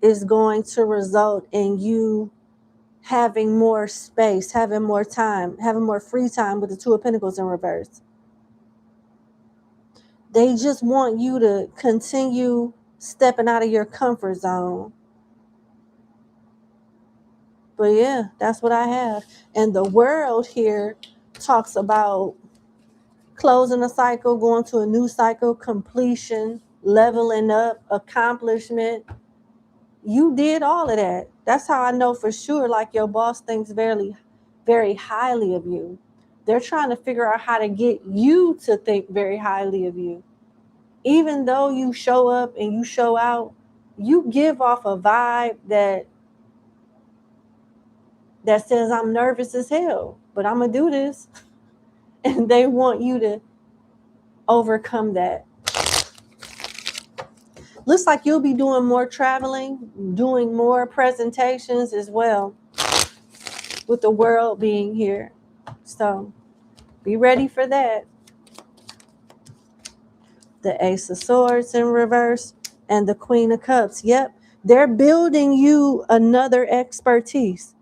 is going to result in you having more space, having more time, having more free time with the 2 of Pentacles in reverse. They just want you to continue stepping out of your comfort zone. But yeah, that's what I have. And the world here talks about closing a cycle, going to a new cycle, completion, leveling up, accomplishment. You did all of that. That's how I know for sure, like, your boss thinks very, very highly of you. They're trying to figure out how to get you to think very highly of you. Even though you show up and you show out, you give off a vibe that says, I'm nervous as hell, but I'm going to do this. And they want you to overcome that. Looks like you'll be doing more traveling, doing more presentations as well, with the world being here. So be ready for that. The Ace of Swords in reverse and the Queen of Cups. Yep, they're building you another expertise.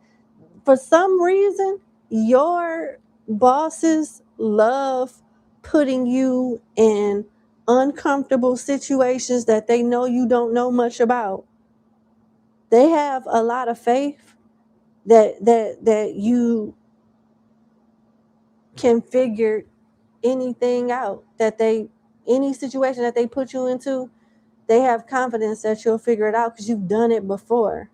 For some reason, your bosses love putting you in uncomfortable situations that they know you don't know much about. They have a lot of faith that you can figure anything out, that any situation that they put you into, they have confidence that you'll figure it out because you've done it before.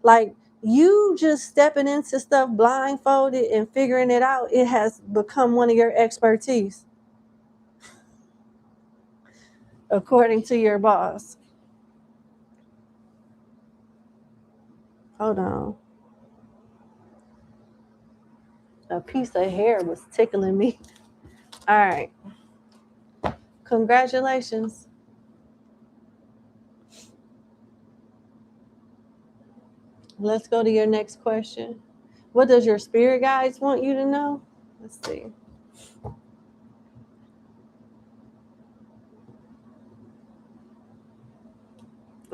Like, you just stepping into stuff blindfolded and figuring it out, it has become one of your expertise, according to your boss. Hold on. A piece of hair was tickling me. All right. Congratulations. Let's go to your next question. What does your spirit guides want you to know? Let's see.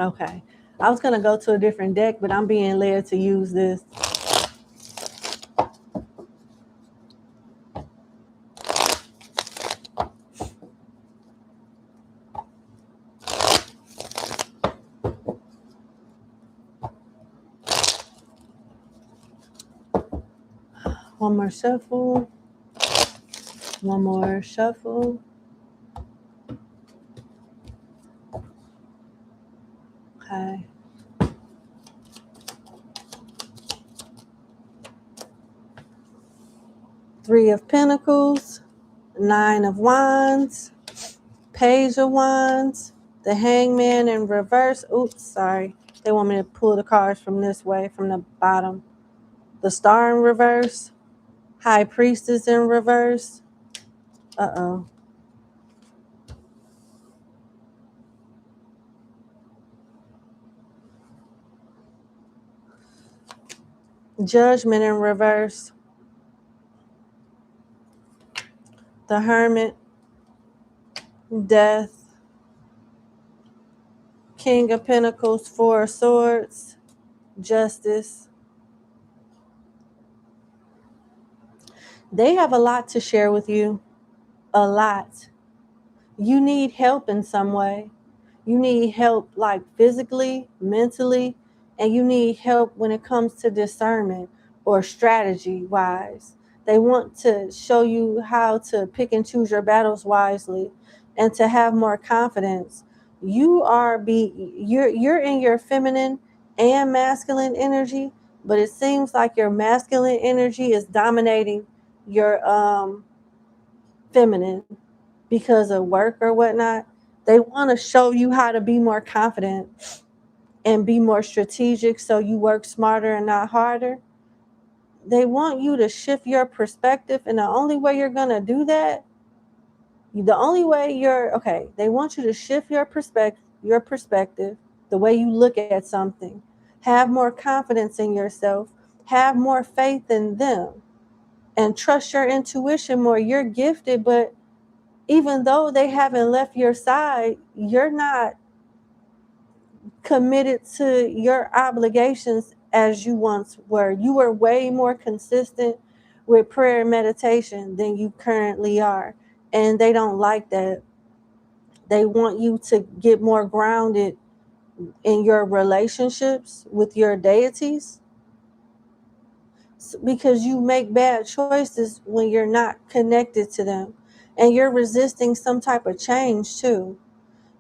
Okay. I was going to go to a different deck, but I'm being led to use this. One more shuffle. One more shuffle. Okay. Three of Pentacles, Nine of Wands, Page of Wands, the Hangman in reverse. Oops, sorry. They want me to pull the cards from this way, from the bottom. The Star in reverse, High Priestess in reverse. Uh-oh. Judgment in reverse. The Hermit, Death, King of Pentacles, Four of Swords, Justice. They have a lot to share with you. A lot. You need help in some way. You need help like physically, mentally, and you need help when it comes to discernment or strategy wise. They want to show you how to pick and choose your battles wisely and to have more confidence. You're in your feminine and masculine energy, but it seems like your masculine energy is dominating your feminine because of work or whatnot. They want to show you how to be more confident and be more strategic so you work smarter and not harder. They want you to shift your perspective, and the only way you're going to do that, they want you to shift your perspective, the way you look at something. Have more confidence in yourself, have more faith in them, and trust your intuition more. You're gifted, but even though they haven't left your side, you're not committed to your obligations as you once were. You were way more consistent with prayer and meditation than you currently are. And they don't like that. They want you to get more grounded in your relationships with your deities because you make bad choices when you're not connected to them. And you're resisting some type of change too.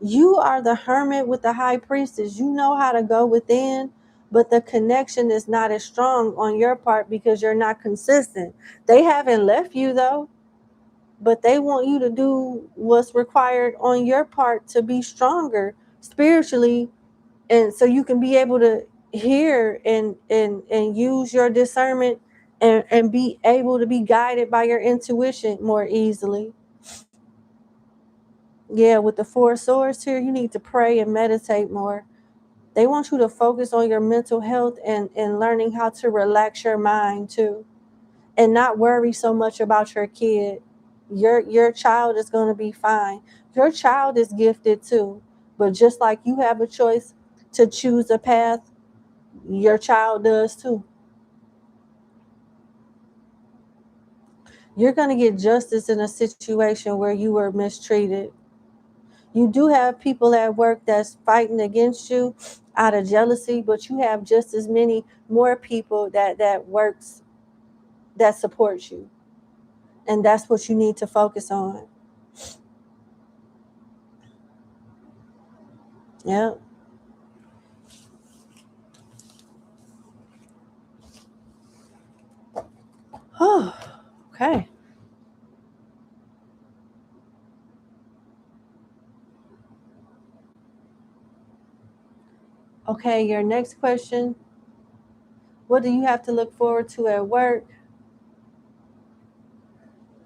You are the hermit with the high priestess. You know how to go within, but the connection is not as strong on your part because you're not consistent. They haven't left you though, but they want you to do what's required on your part to be stronger spiritually, and so you can be able to hear and use your discernment and be able to be guided by your intuition more easily. Yeah, with the Four of Swords here, you need to pray and meditate more. They want you to focus on your mental health and learning how to relax your mind too. And not worry so much about your kid. Your child is going to be fine. Your child is gifted too. But just like you have a choice to choose a path, your child does too. You're going to get justice in a situation where you were mistreated. You do have people at work that's fighting against you out of jealousy, but you have just as many more people that supports you. And that's what you need to focus on. Yeah. Oh, okay. Okay, your next question. What do you have to look forward to at work?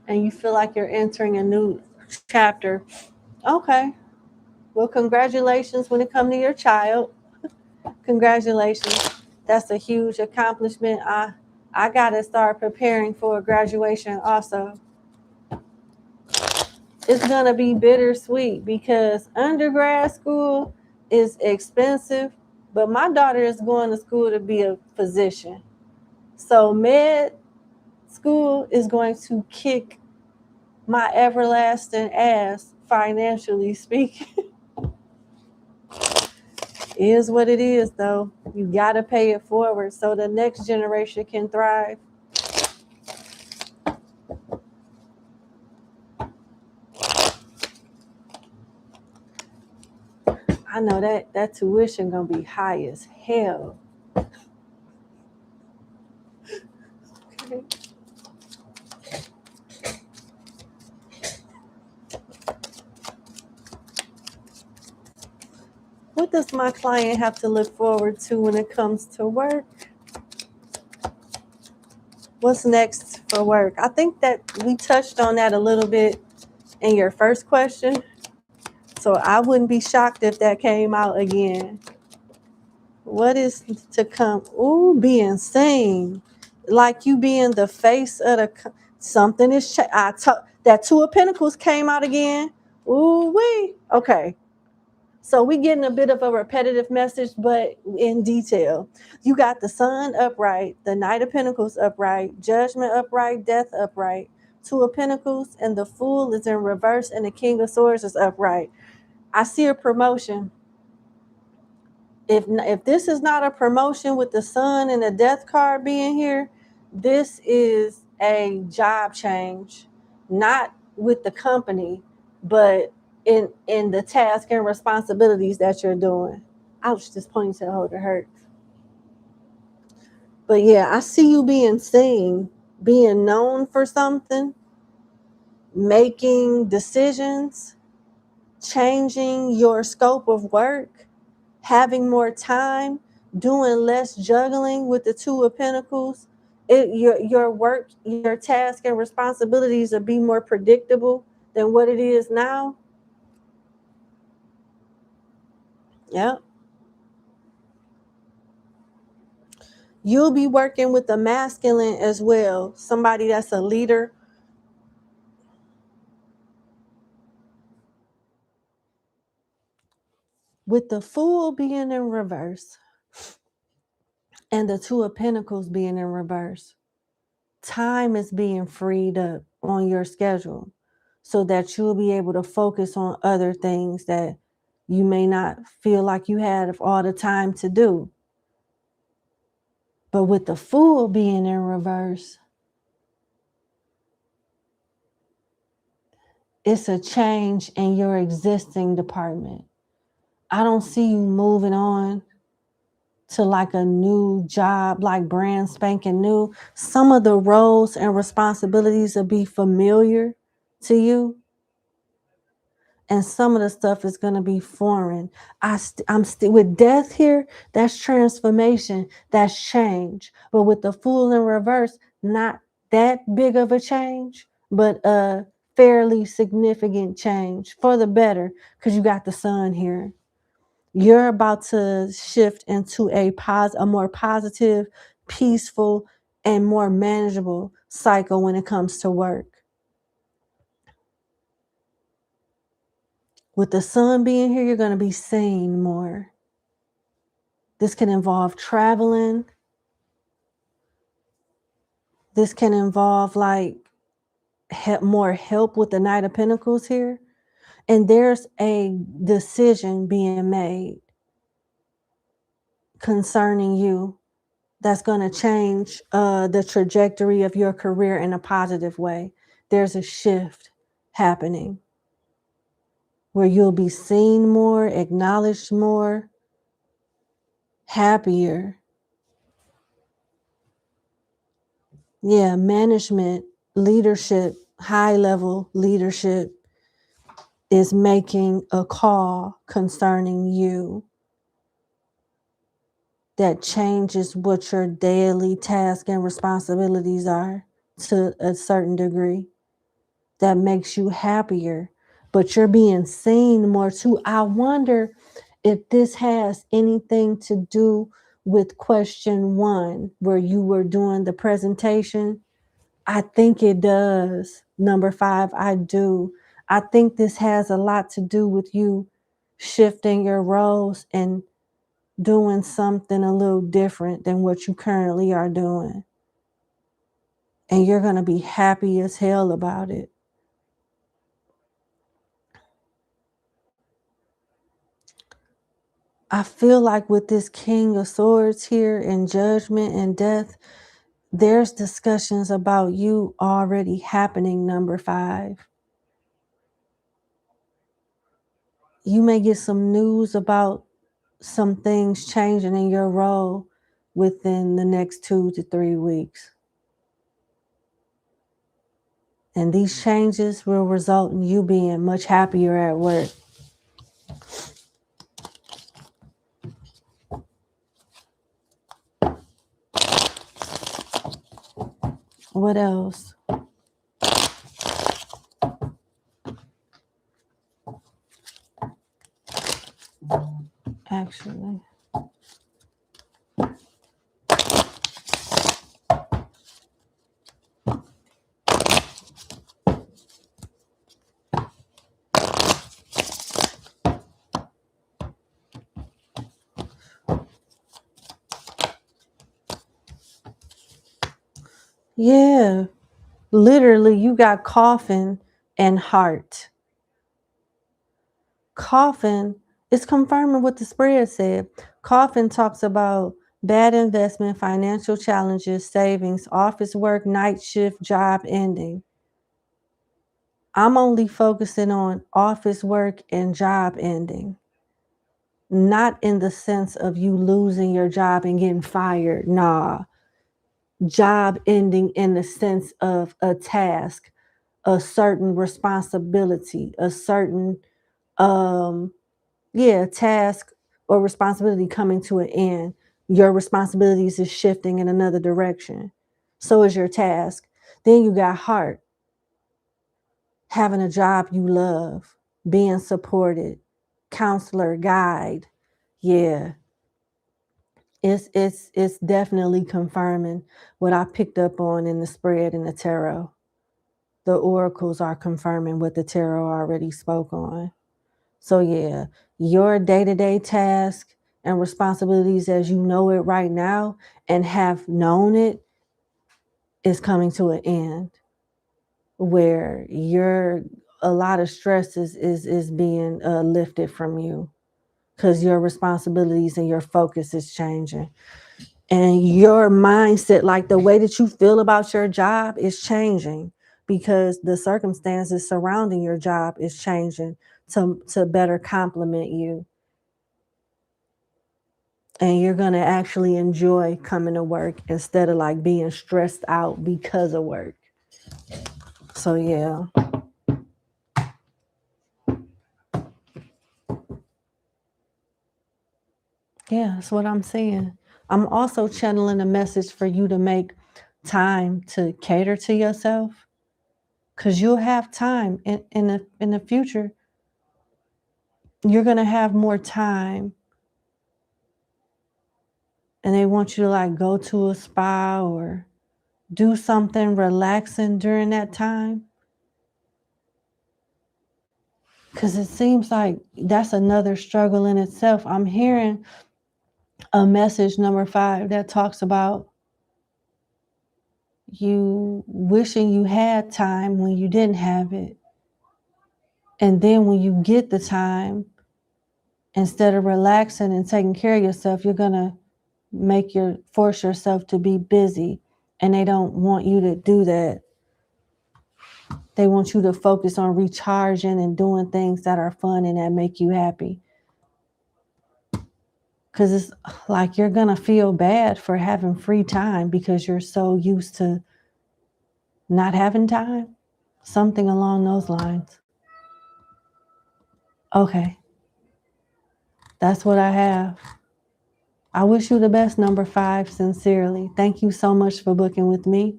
And you feel like you're entering a new chapter. Okay. Well, congratulations when it comes to your child. Congratulations. That's a huge accomplishment. I gotta start preparing for graduation also. It's gonna be bittersweet because undergrad school, is expensive, but my daughter is going to school to be a physician. So med school is going to kick my everlasting ass, financially speaking. Is what it is, though. You got to pay it forward so the next generation can thrive. I know that tuition gonna be high as hell. Okay. What does my client have to look forward to when it comes to work? What's next for work? I think that we touched on that a little bit in your first question. So I wouldn't be shocked if that came out again. What is to come? Ooh, being seen. Like you being the face of the something is that Two of Pentacles came out again. Ooh wee. Okay. So we getting a bit of a repetitive message, but in detail. You got the Sun upright, the Knight of Pentacles upright, Judgment upright, Death upright, Two of Pentacles, and the Fool is in reverse, and the King of Swords is upright. I see a promotion. If this is not a promotion with the Sun and the Death card being here, this is a job change, not with the company, but in the task and responsibilities that you're doing. Ouch, this ponytail holder hurts. But yeah, I see you being seen, being known for something, making decisions, changing your scope of work, having more time, doing less juggling with the Two of Pentacles. Your work, your task and responsibilities will be more predictable than what it is now. Yeah. You'll be working with the masculine as well, somebody that's a leader. With the Fool being in reverse and the Two of Pentacles being in reverse, time is being freed up on your schedule so that you'll be able to focus on other things that you may not feel like you had all the time to do. But with the Fool being in reverse, it's a change in your existing department. I don't see you moving on to like a new job, like brand spanking new. Some of the roles and responsibilities will be familiar to you, and some of the stuff is going to be foreign. I'm still with Death here. That's transformation. That's change. But with the Fool in reverse, not that big of a change, but a fairly significant change for the better, because you got the Sun here. You're about to shift into a more positive, peaceful, and more manageable cycle when it comes to work. With the Sun being here, you're going to be seen more. This can involve traveling. This can involve like more help with the Knight of Pentacles here. And there's a decision being made concerning you that's going to change the trajectory of your career in a positive way. There's a shift happening where you'll be seen more, acknowledged more, happier. Yeah, management, leadership, high level leadership is making a call concerning you that changes what your daily tasks and responsibilities are to a certain degree. That makes you happier, but you're being seen more too. I wonder if this has anything to do with question 1, where you were doing the presentation. I think it does. Number 5, I do. I think this has a lot to do with you shifting your roles and doing something a little different than what you currently are doing. And you're going to be happy as hell about it. I feel like with this King of Swords here and Judgment and Death, there's discussions about you already happening, number 5. You may get some news about some things changing in your role within the next 2 to 3 weeks. And these changes will result in you being much happier at work. What else? Actually, yeah, literally, you got coffin and heart. Coffin is confirming what the spread said. Coffin talks about bad investment, financial challenges, savings, office work, night shift, job ending. I'm only focusing on office work and job ending, not in the sense of you losing your job and getting fired. Nah, job ending in the sense of a task, a certain responsibility, a certain task or responsibility coming to an end. Your responsibilities is shifting in another direction. So is your task. Then you got heart, having a job you love, being supported, counselor, guide. Yeah. It's definitely confirming what I picked up on in the spread in the tarot. The oracles are confirming what the tarot already spoke on. So yeah, your day-to-day task and responsibilities as you know it right now and have known it is coming to an end, where a lot of stress is being lifted from you, because your responsibilities and your focus is changing. And your mindset, like the way that you feel about your job, is changing because the circumstances surrounding your job is changing to better complement you. And you're going to actually enjoy coming to work instead of like being stressed out because of work. So yeah. Yeah, that's what I'm saying. I'm also channeling a message for you to make time to cater to yourself, because you'll have time in the future. You're going to have more time, and they want you to like go to a spa or do something relaxing during that time, because it seems like that's another struggle in itself. I'm hearing a message, number 5, that talks about you wishing you had time when you didn't have it. And then when you get the time, instead of relaxing and taking care of yourself, you're going to force yourself to be busy. And they don't want you to do that. They want you to focus on recharging and doing things that are fun and that make you happy. Because it's like you're going to feel bad for having free time because you're so used to not having time. Something along those lines. Okay. That's what I have. I wish you the best, number 5, sincerely. Thank you so much for booking with me,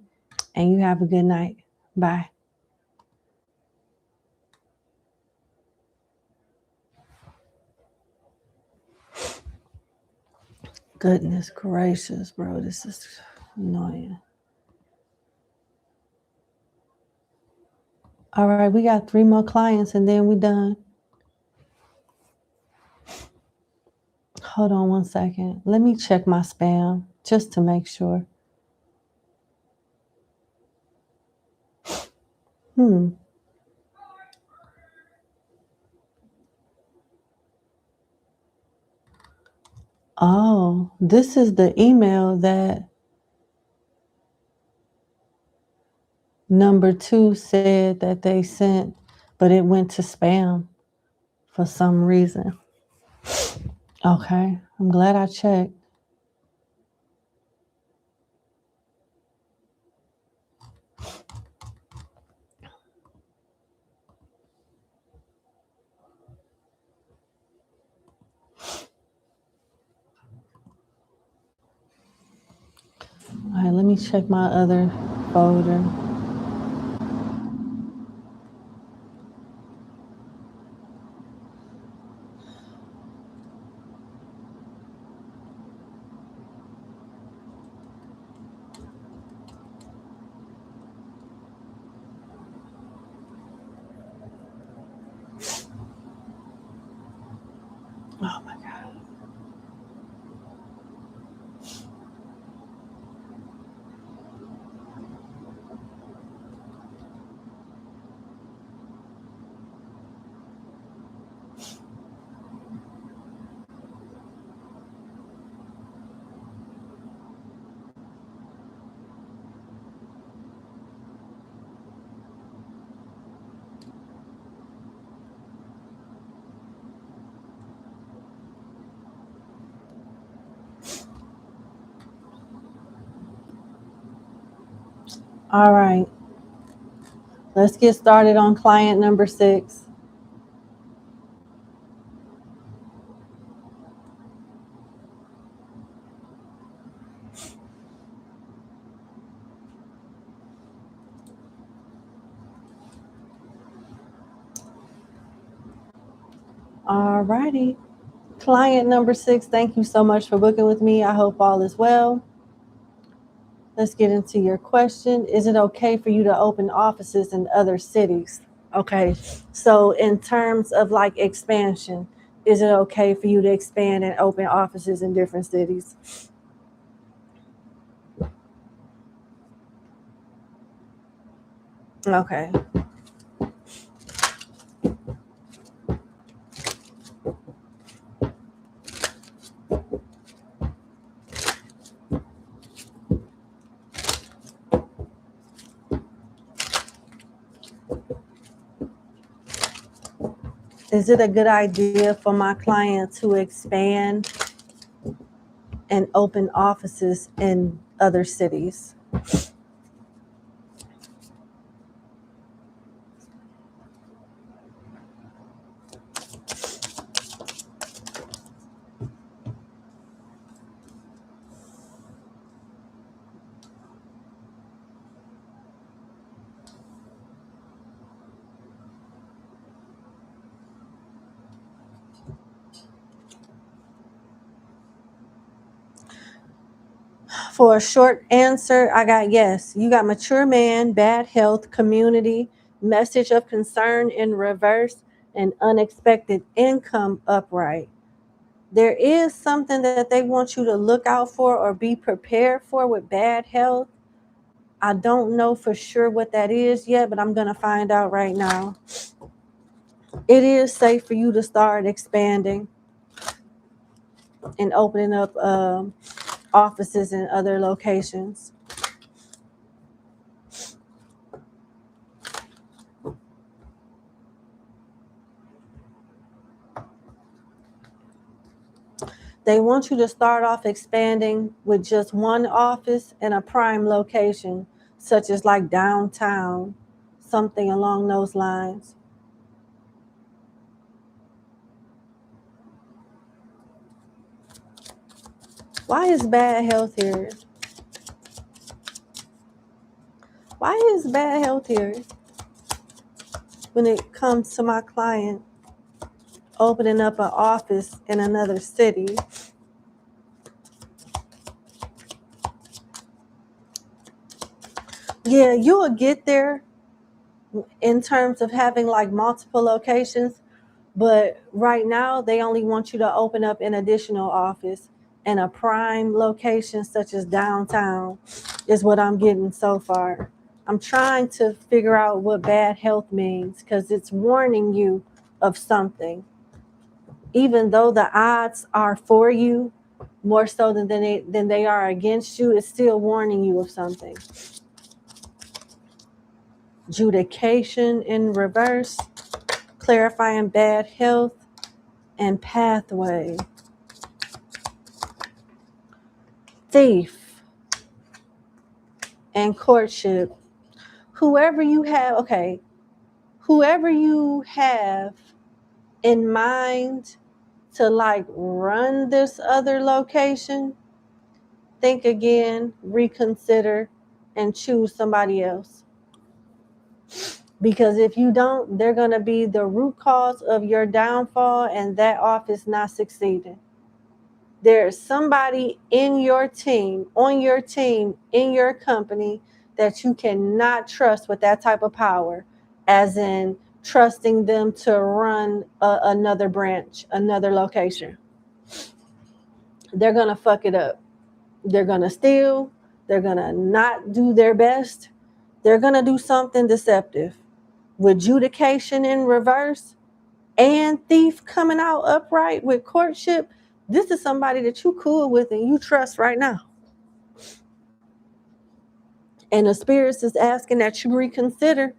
and you have a good night. Bye. Goodness gracious, bro. This is annoying. All right, we got 3 more clients and then we done. Hold on one second. Let me check my spam just to make sure. Oh, this is the email that number 2 said that they sent, but it went to spam for some reason. Okay, I'm glad I checked. All right, let me check my other folder. Oh my God. All right, let's get started on client number 6. All righty. Client number 6, thank you so much for booking with me. I hope all is well. Let's get into your question. Is it okay for you to open offices in other cities? Okay, so in terms of like expansion, is it okay for you to expand and open offices in different cities? Okay. Is it a good idea for my client to expand and open offices in other cities? For a short answer, I got yes. You got mature man, bad health, community, message of concern in reverse, and unexpected income upright. There is something that they want you to look out for or be prepared for with bad health. I don't know for sure what that is yet, but I'm going to find out right now. It is safe for you to start expanding and opening up offices in other locations. They want you to start off expanding with just one office in a prime location, such as like downtown, something along those lines. Why is bad health here? Why is bad health here when it comes to my client opening up an office in another city? Yeah, you'll get there in terms of having like multiple locations, But right now, they only want you to open up an additional office in a prime location such as downtown is what I'm getting so far. I'm trying to figure out what bad health means because it's warning you of something. Even though the odds are for you, more so than they are against you, it's still warning you of something. Judication in reverse, clarifying bad health, and pathway. Thief and courtship. Whoever you have in mind to like run this other location, think again, reconsider, and choose somebody else. Because if you don't, they're going to be the root cause of your downfall and that office not succeeding. There's somebody in your team, on your team, in your company that you cannot trust with that type of power, as in trusting them to run another branch, another location. They're going to fuck it up. They're going to steal. They're going to not do their best. They're going to do something deceptive. With judication in reverse and thief coming out upright with courtship, this is somebody that you cool with and you trust right now. And the spirits is asking that you reconsider.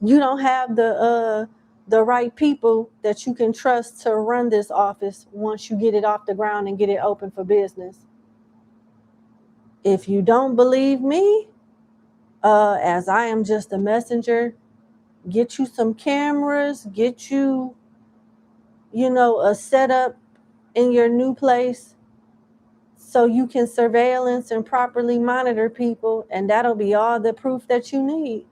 You don't have the right people that you can trust to run this office once you get it off the ground and get it open for business. If you don't believe me, as I am just a messenger, get you some cameras, get you, a setup in your new place so you can surveillance and properly monitor people, and that'll be all the proof that you need.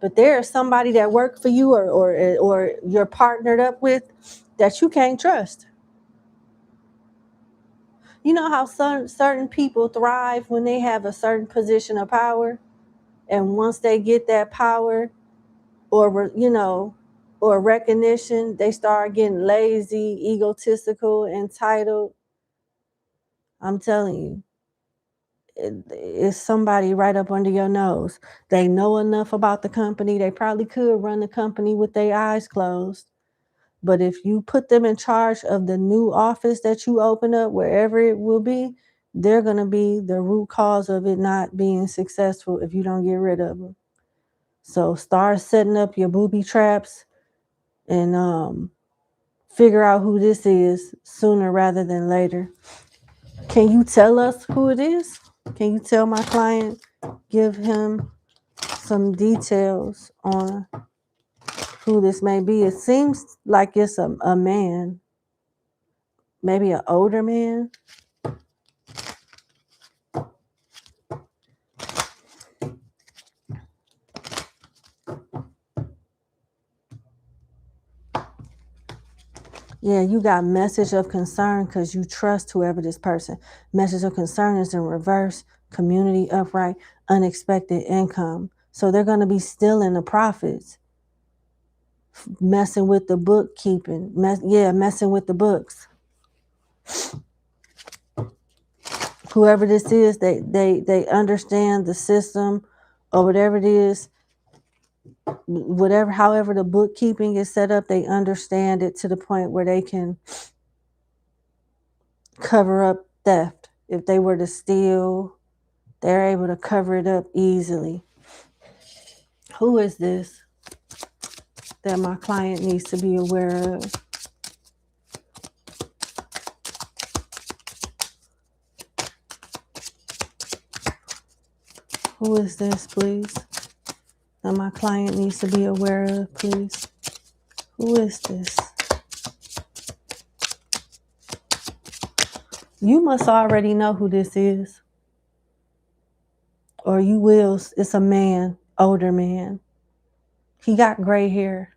But there's somebody that worked for you or you're partnered up with that you can't trust. You know how certain people thrive when they have a certain position of power, and once they get that power or recognition, they start getting lazy, egotistical, entitled. I'm telling you, it's somebody right up under your nose. They know enough about the company. They probably could run the company with their eyes closed. But if you put them in charge of the new office that you open up, wherever it will be, they're going to be the root cause of it not being successful if you don't get rid of them. So start setting up your booby traps and figure out who this is sooner rather than later. Can you tell us who it is? Can you tell my client, give him some details on who this may be? It seems like it's a man, maybe an older man. Yeah, you got message of concern because you trust whoever this person. Message of concern is in reverse, community upright, unexpected income. So they're going to be stealing the profits, messing with the bookkeeping, messing with the books. Whoever this is, they understand the system or whatever it is, however the bookkeeping is set up, they understand it to the point where they can cover up theft. If they were to steal, they're able to cover it up easily. Who is this that my client needs to be aware of? Who is this, please? That my client needs to be aware of, please. Who is this? You must already know who this is. Or you will. It's a man, older man. He got gray hair.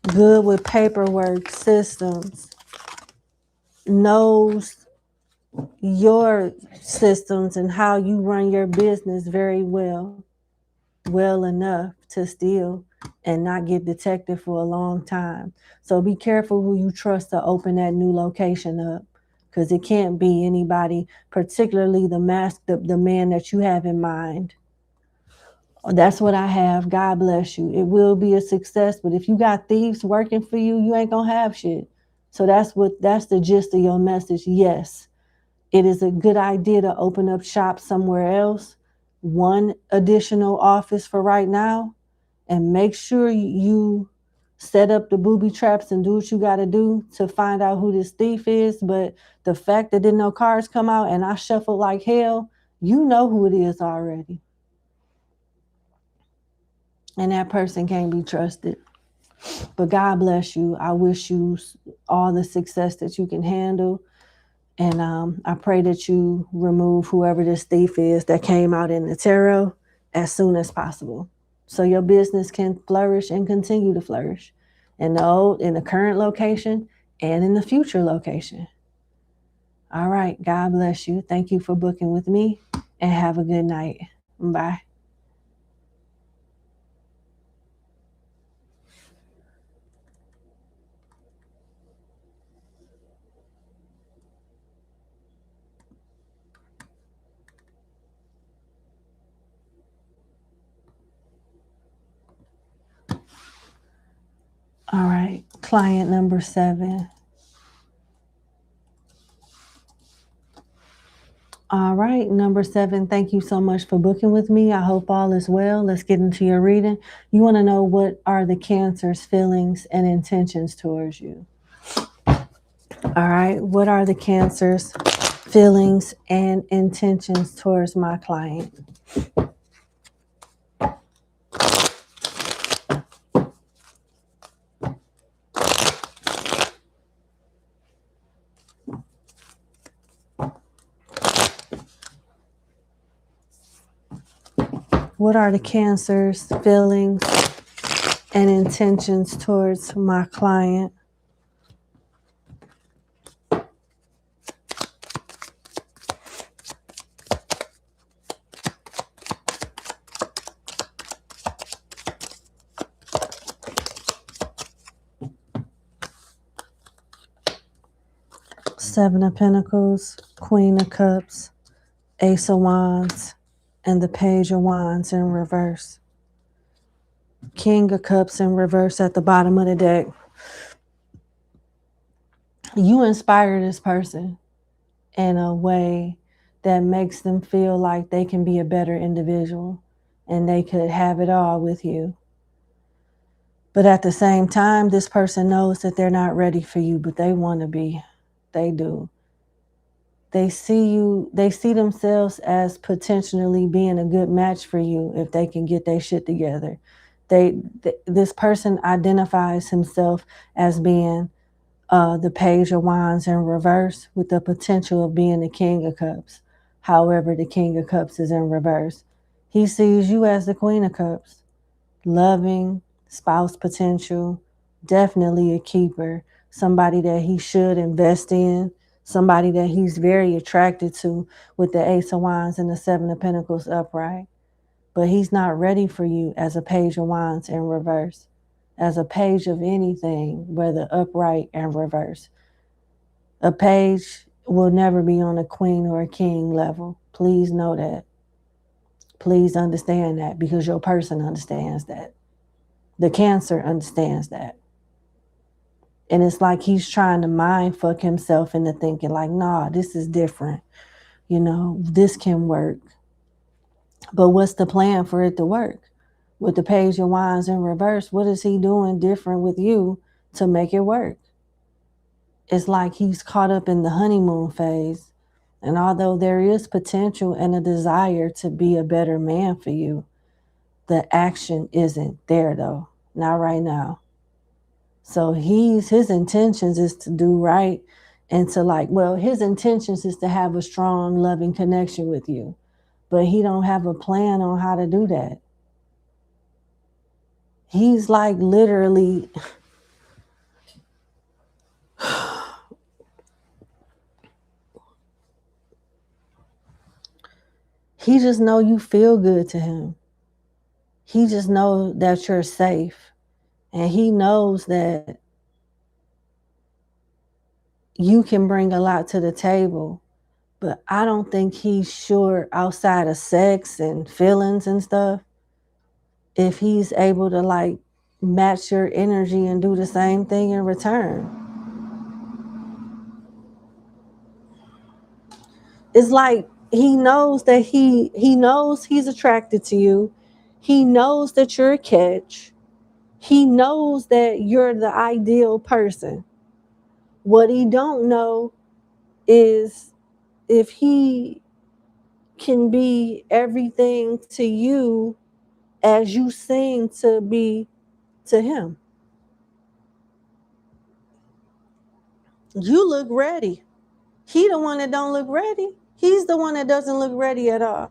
Good with paperwork, systems. knows your systems and how you run your business very well enough to steal and not get detected for a long time. So be careful who you trust to open that new location up, because it can't be anybody, particularly the man that you have in mind. That's what I have. God bless you. It will be a success, but if you got thieves working for you, you ain't gonna have shit. So that's the gist of your message. Yes, it is a good idea to open up shop somewhere else, one additional office for right now, and make sure you set up the booby traps and do what you got to do to find out who this thief is. But the fact that didn't no cards come out and I shuffled like hell, you know who it is already. And that person can't be trusted. But God bless you. I wish you all the success that you can handle. And I pray that you remove whoever this thief is that came out in the tarot as soon as possible, so your business can flourish and continue to flourish in the current location and in the future location. All right. God bless you. Thank you for booking with me, and have a good night. Bye. All right. Client number 7. All right, number 7, thank you so much for booking with me. I hope all is well. Let's get into your reading. You want to know what are the Cancer's feelings and intentions towards you. All right, what are the Cancer's feelings and intentions towards my client? What are the Cancer's feelings and intentions towards my client? Seven of Pentacles, Queen of Cups, Ace of Wands, and the Page of Wands in reverse. King of Cups in reverse at the bottom of the deck. You inspire this person in a way that makes them feel like they can be a better individual and they could have it all with you. But at the same time, this person knows that they're not ready for you, but they want to be. They do. They see themselves as potentially being a good match for you if they can get their shit together. This person identifies himself as being the Page of Wands in reverse with the potential of being the King of Cups. However, the King of Cups is in reverse. He sees you as the Queen of Cups. Loving, spouse potential, definitely a keeper. Somebody that he should invest in. Somebody that he's very attracted to with the Ace of Wands and the Seven of Pentacles upright. But he's not ready for you as a Page of Wands in reverse. As a page of anything, whether upright and reverse. A page will never be on a queen or a king level. Please know that. Please understand that, because your person understands that. The Cancer understands that. And it's like he's trying to mind fuck himself into thinking like, nah, this is different. This can work. But what's the plan for it to work? With the Page of Wands in reverse, what is he doing different with you to make it work? It's like he's caught up in the honeymoon phase. And although there is potential and a desire to be a better man for you, the action isn't there though. Not right now. So his intentions is to do right and to his intentions is to have a strong, loving connection with you. But he don't have a plan on how to do that. He's like literally He just know you feel good to him. He just know that you're safe. And he knows that you can bring a lot to the table. But I don't think he's sure outside of sex and feelings and stuff if he's able to like match your energy and do the same thing in return. It's like he knows that he knows he's attracted to you. He knows that you're a catch. He knows that you're the ideal person. What he don't know is if he can be everything to you as you seem to be to him. You look ready. He the one that don't look ready. He's the one that doesn't look ready at all.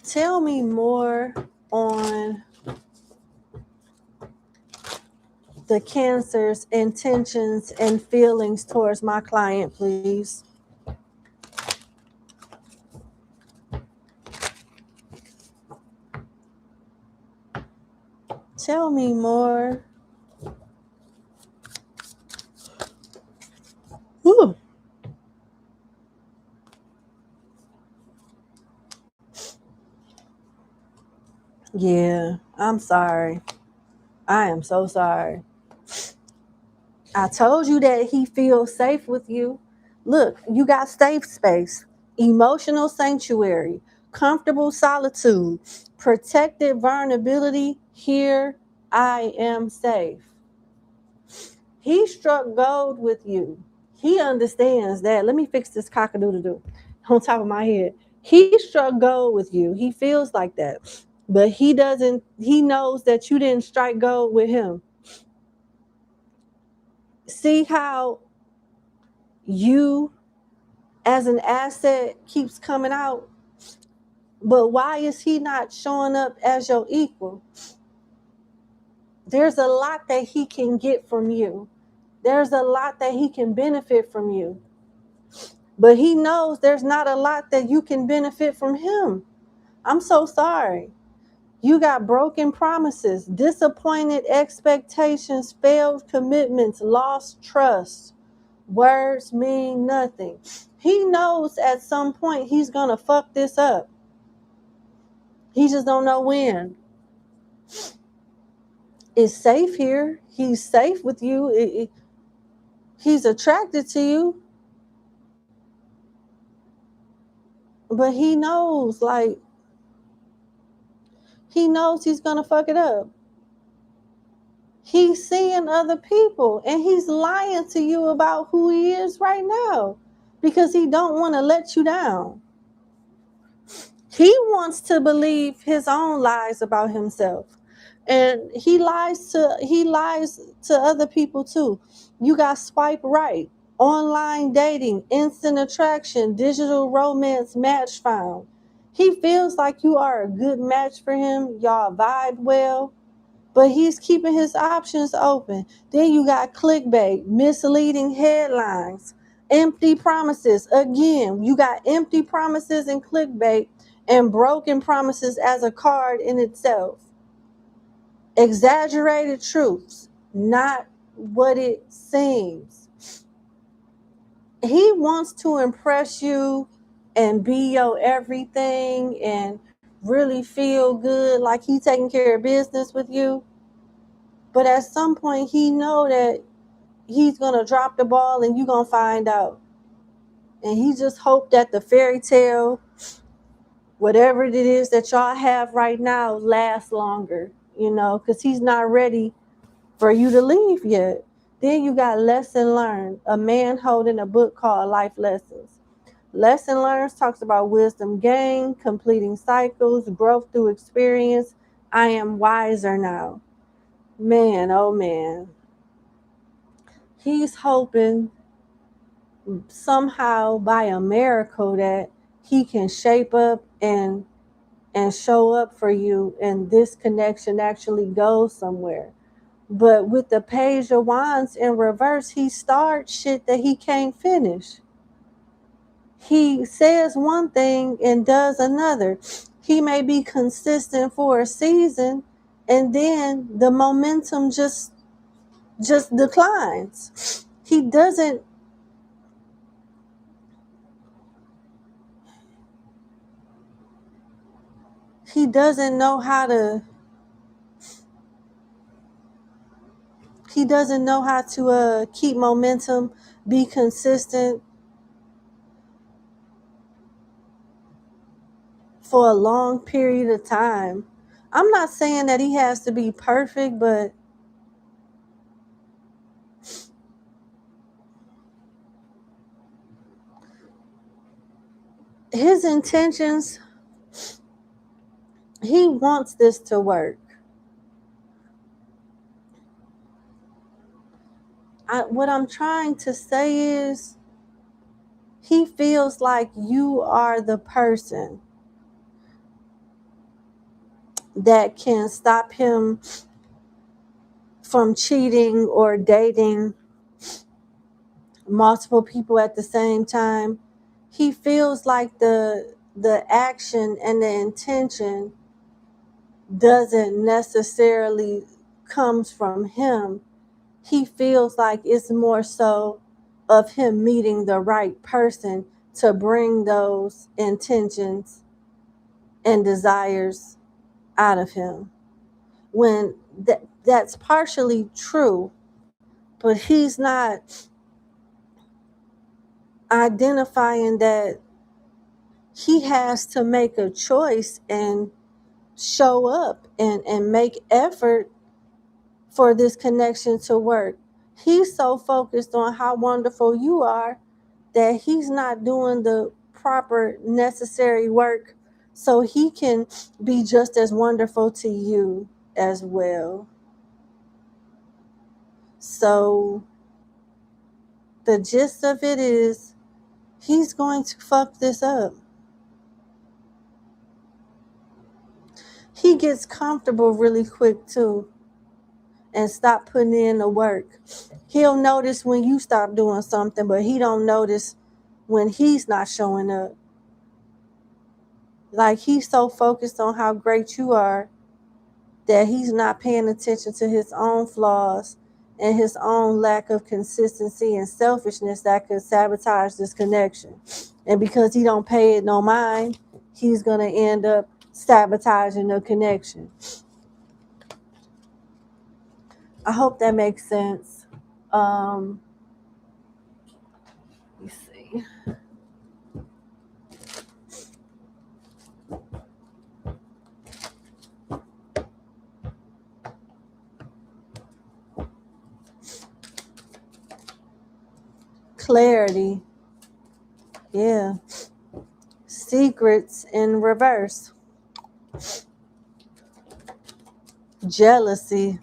Tell me more on the Cancer's intentions and feelings towards my client, please. Tell me more. Ooh. Yeah, I'm sorry. I am so sorry. I told you that he feels safe with you. Look, you got safe space, emotional sanctuary, comfortable solitude, protected vulnerability. Here I am safe. He struck gold with you. He understands that. Let me fix this cock-a-doodle-doo on top of my head. He struck gold with you. He feels like that. But he doesn't, he knows that you didn't strike gold with him. See how you as an asset keeps coming out? But why is he not showing up as your equal? There's a lot that he can get from you. There's a lot that he can benefit from you. But he knows there's not a lot that you can benefit from him. I'm so sorry. You got broken promises, disappointed expectations, failed commitments, lost trust. Words mean nothing. He knows at some point he's going to fuck this up. He just don't know when. It's safe here. He's safe with you. He's attracted to you. But he knows, like, he knows he's going to fuck it up. He's seeing other people and he's lying to you about who he is right now because he don't want to let you down. He wants to believe his own lies about himself. And he lies to other people too. You got swipe right, online dating, instant attraction, digital romance match found. He feels like you are a good match for him. Y'all vibe well, but he's keeping his options open. Then you got clickbait, misleading headlines, empty promises. Again, you got empty promises and clickbait and broken promises as a card in itself. Exaggerated truths, not what it seems. He wants to impress you and be your everything and really feel good like he's taking care of business with you. But at some point, he know that he's going to drop the ball and you're going to find out. And he just hope that the fairy tale, whatever it is that y'all have right now, lasts longer, because he's not ready for you to leave yet. Then you got lesson learned, a man holding a book called Life Lessons. Lesson learned talks about wisdom gained, completing cycles, growth through experience. I am wiser now. Man, oh man. He's hoping somehow by a miracle that he can shape up and and show up for you, and this connection actually goes somewhere. But with the Page of Wands in reverse, he starts shit that he can't finish. He says one thing and does another. He may be consistent for a season, and then the momentum just declines. He doesn't know how to keep momentum, be consistent for a long period of time. I'm not saying that he has to be perfect, but his intentions, he wants this to work. What I'm trying to say is, he feels like you are the person that can stop him from cheating or dating multiple people at the same time. He feels like the action and the intention doesn't necessarily comes from him. He feels like it's more so of him meeting the right person to bring those intentions and desires out of him. When that's partially true, but he's not identifying that he has to make a choice and show up and make effort for this connection to work. He's so focused on how wonderful you are that he's not doing the proper necessary work so he can be just as wonderful to you as well. So the gist of it is, he's going to fuck this up. He gets comfortable really quick too and stop putting in the work. He'll notice when you stop doing something, but he don't notice when he's not showing up. Like, he's so focused on how great you are that he's not paying attention to his own flaws and his own lack of consistency and selfishness that could sabotage this connection. And because he don't pay it no mind, he's going to end up sabotaging the connection. I hope that makes sense. Let me see. Clarity. Yeah. Secrets in reverse. Jealousy.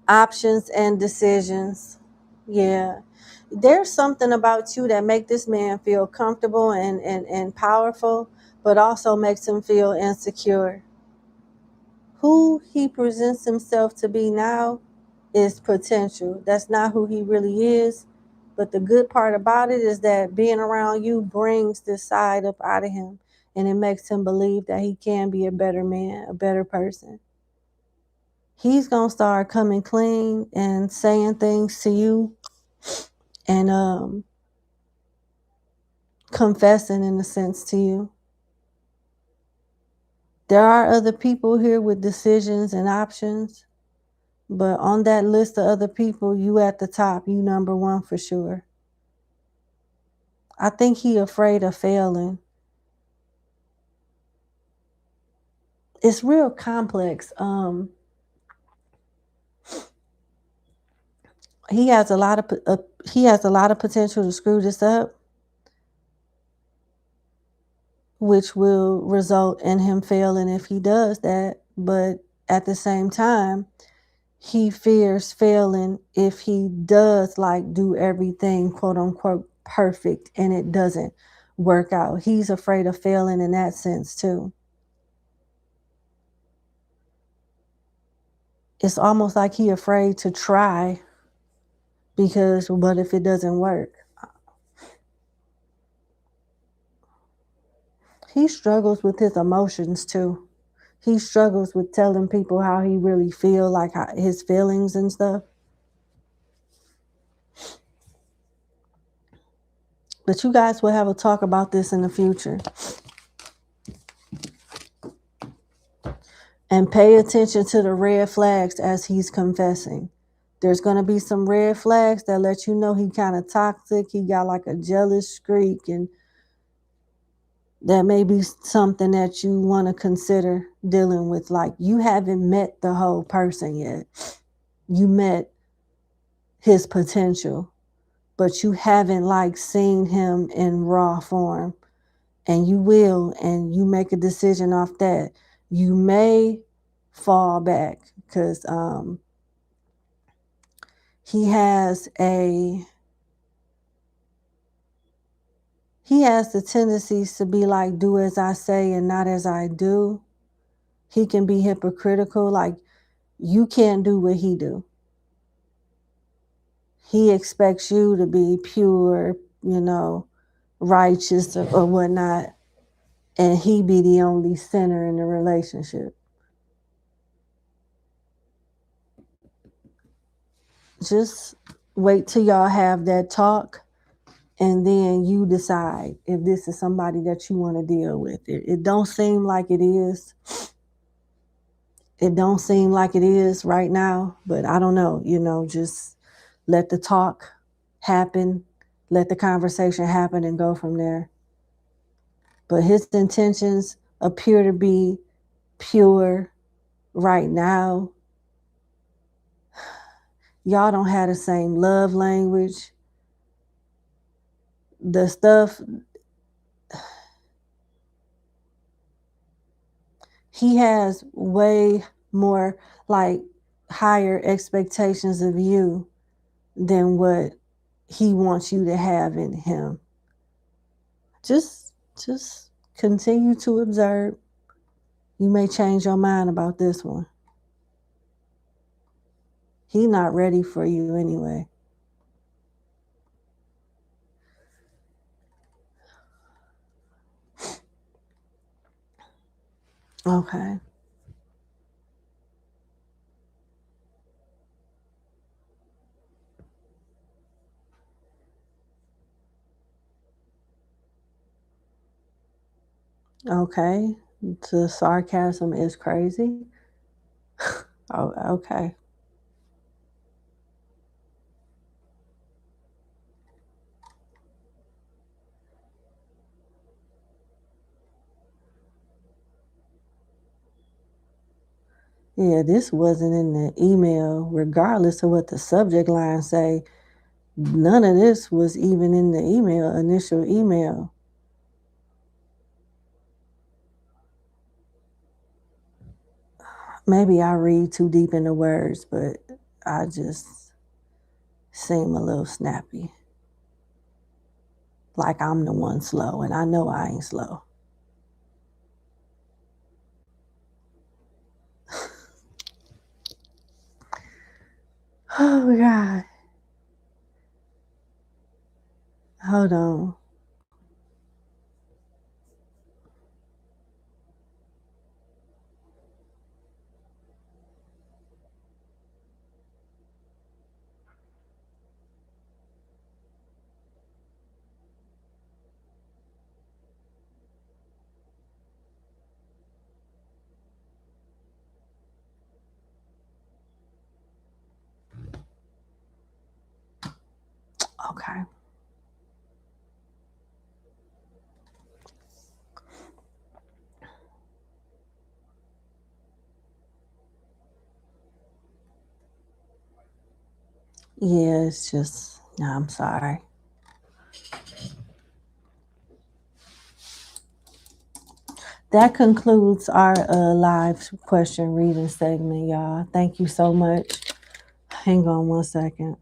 Options and decisions. Yeah. There's something about you that make this man feel comfortable and powerful, but also makes him feel insecure. Who he presents himself to be now is potential. That's not who he really is. But the good part about it is that being around you brings this side up out of him, and it makes him believe that he can be a better man, a better person. He's going to start coming clean and saying things to you and confessing, in a sense, to you. There are other people here with decisions and options, but on that list of other people, you at the top, you number one for sure. I think he afraid of failing. It's real complex. He has a lot of potential to screw this up, which will result in him failing if he does that. But at the same time, he fears failing if he does do everything quote unquote perfect and it doesn't work out. He's afraid of failing in that sense too. it's almost like he afraid to try because what if it doesn't work? He struggles with his emotions too. He struggles with telling people how he really feel, like his feelings and stuff. But you guys will have a talk about this in the future. And pay attention to the red flags as he's confessing. There's going to be some red flags that let you know he kind of toxic. He got like a jealous streak, and that may be something that you want to consider dealing with. Like, you haven't met the whole person yet. You met his potential, but you haven't like seen him in raw form. And you will, and you make a decision off that. You may fall back because he has the tendencies to be like, do as I say and not as I do. He can be hypocritical, like you can't do what he do. He expects you to be pure, righteous or whatnot, and he be the only sinner in the relationship. Just wait till y'all have that talk, and then you decide if this is somebody that you want to deal with. It don't seem like it is. It don't seem like it is right now, but I don't know, just let the talk happen, let the conversation happen and go from there. But his intentions appear to be pure right now. Y'all don't have the same love language. The stuff, he has way more like higher expectations of you than what he wants you to have in him. Just continue to observe. You may change your mind about this one. He's not ready for you anyway. Okay. Okay. The sarcasm is crazy. Oh, okay. Yeah, this wasn't in the email, regardless of what the subject line say. None of this was even in the initial email. Maybe I read too deep in the words, but I just seem a little snappy. Like I'm the one slow, and I know I ain't slow. Oh, God. Hold on. Okay. Yeah, it's just, no, I'm sorry. That concludes our live question reading segment, y'all. Thank you so much. Hang on one second.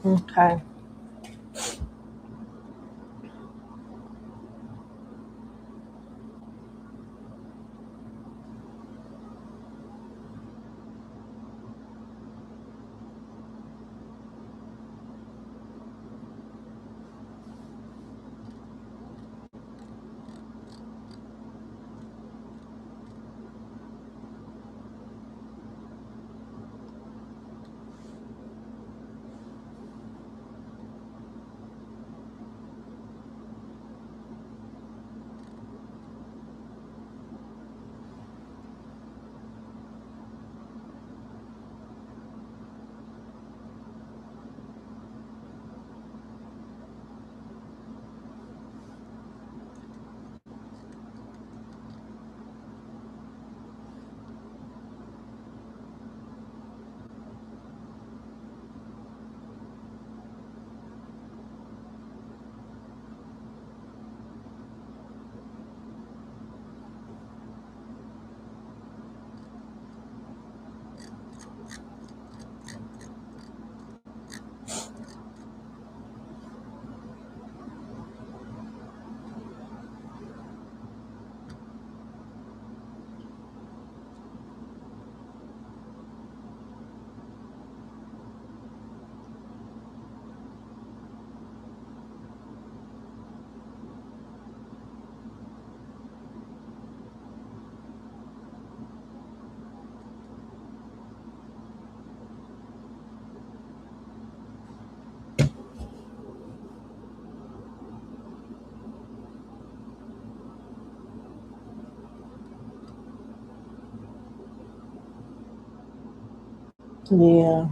Okay. Yeah.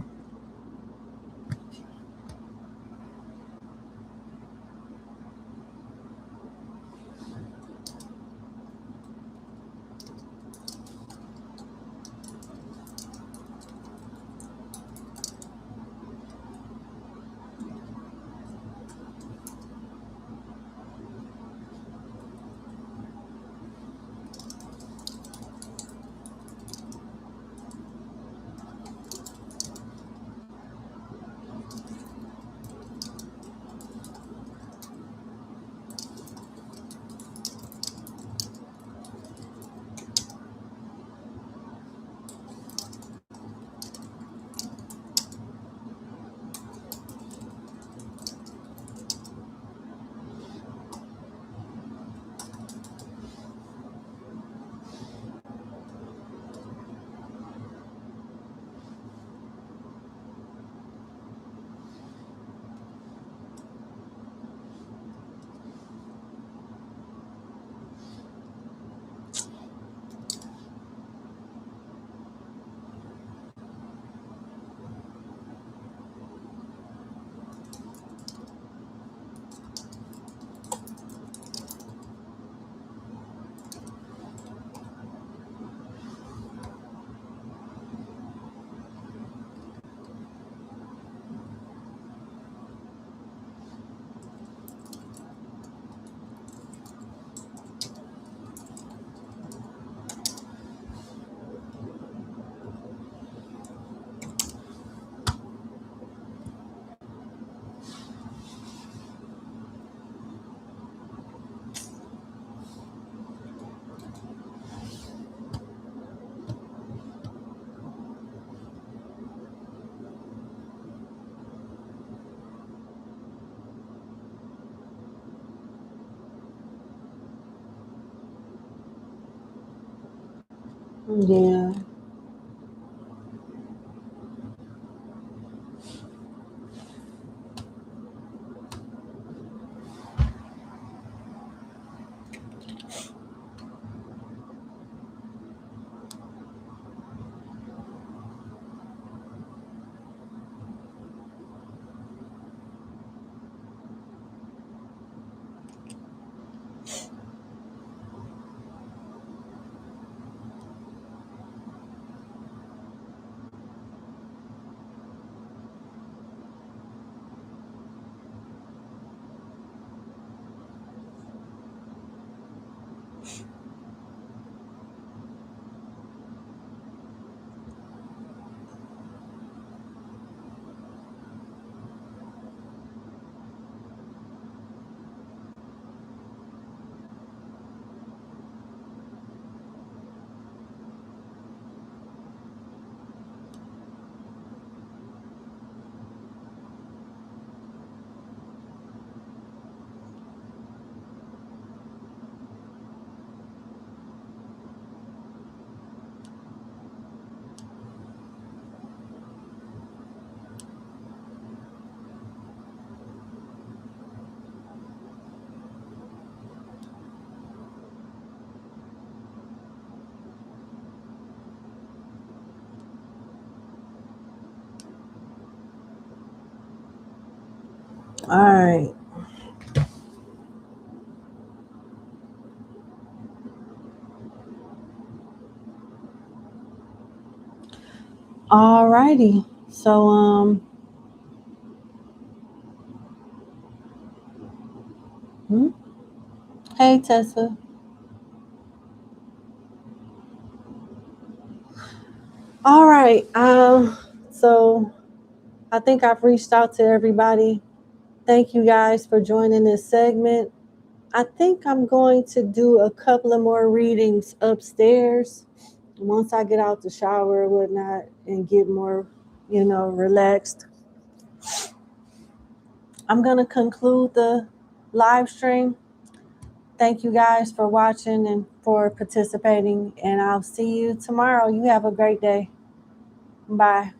Yeah. All right. All righty. So, hmm? Hey, Tessa. All right. So I think I've reached out to everybody. Thank you guys for joining this segment. I think I'm going to do a couple of more readings upstairs once I get out the shower or whatnot and get more, relaxed. I'm going to conclude the live stream. Thank you guys for watching and for participating, and I'll see you tomorrow. You have a great day. Bye.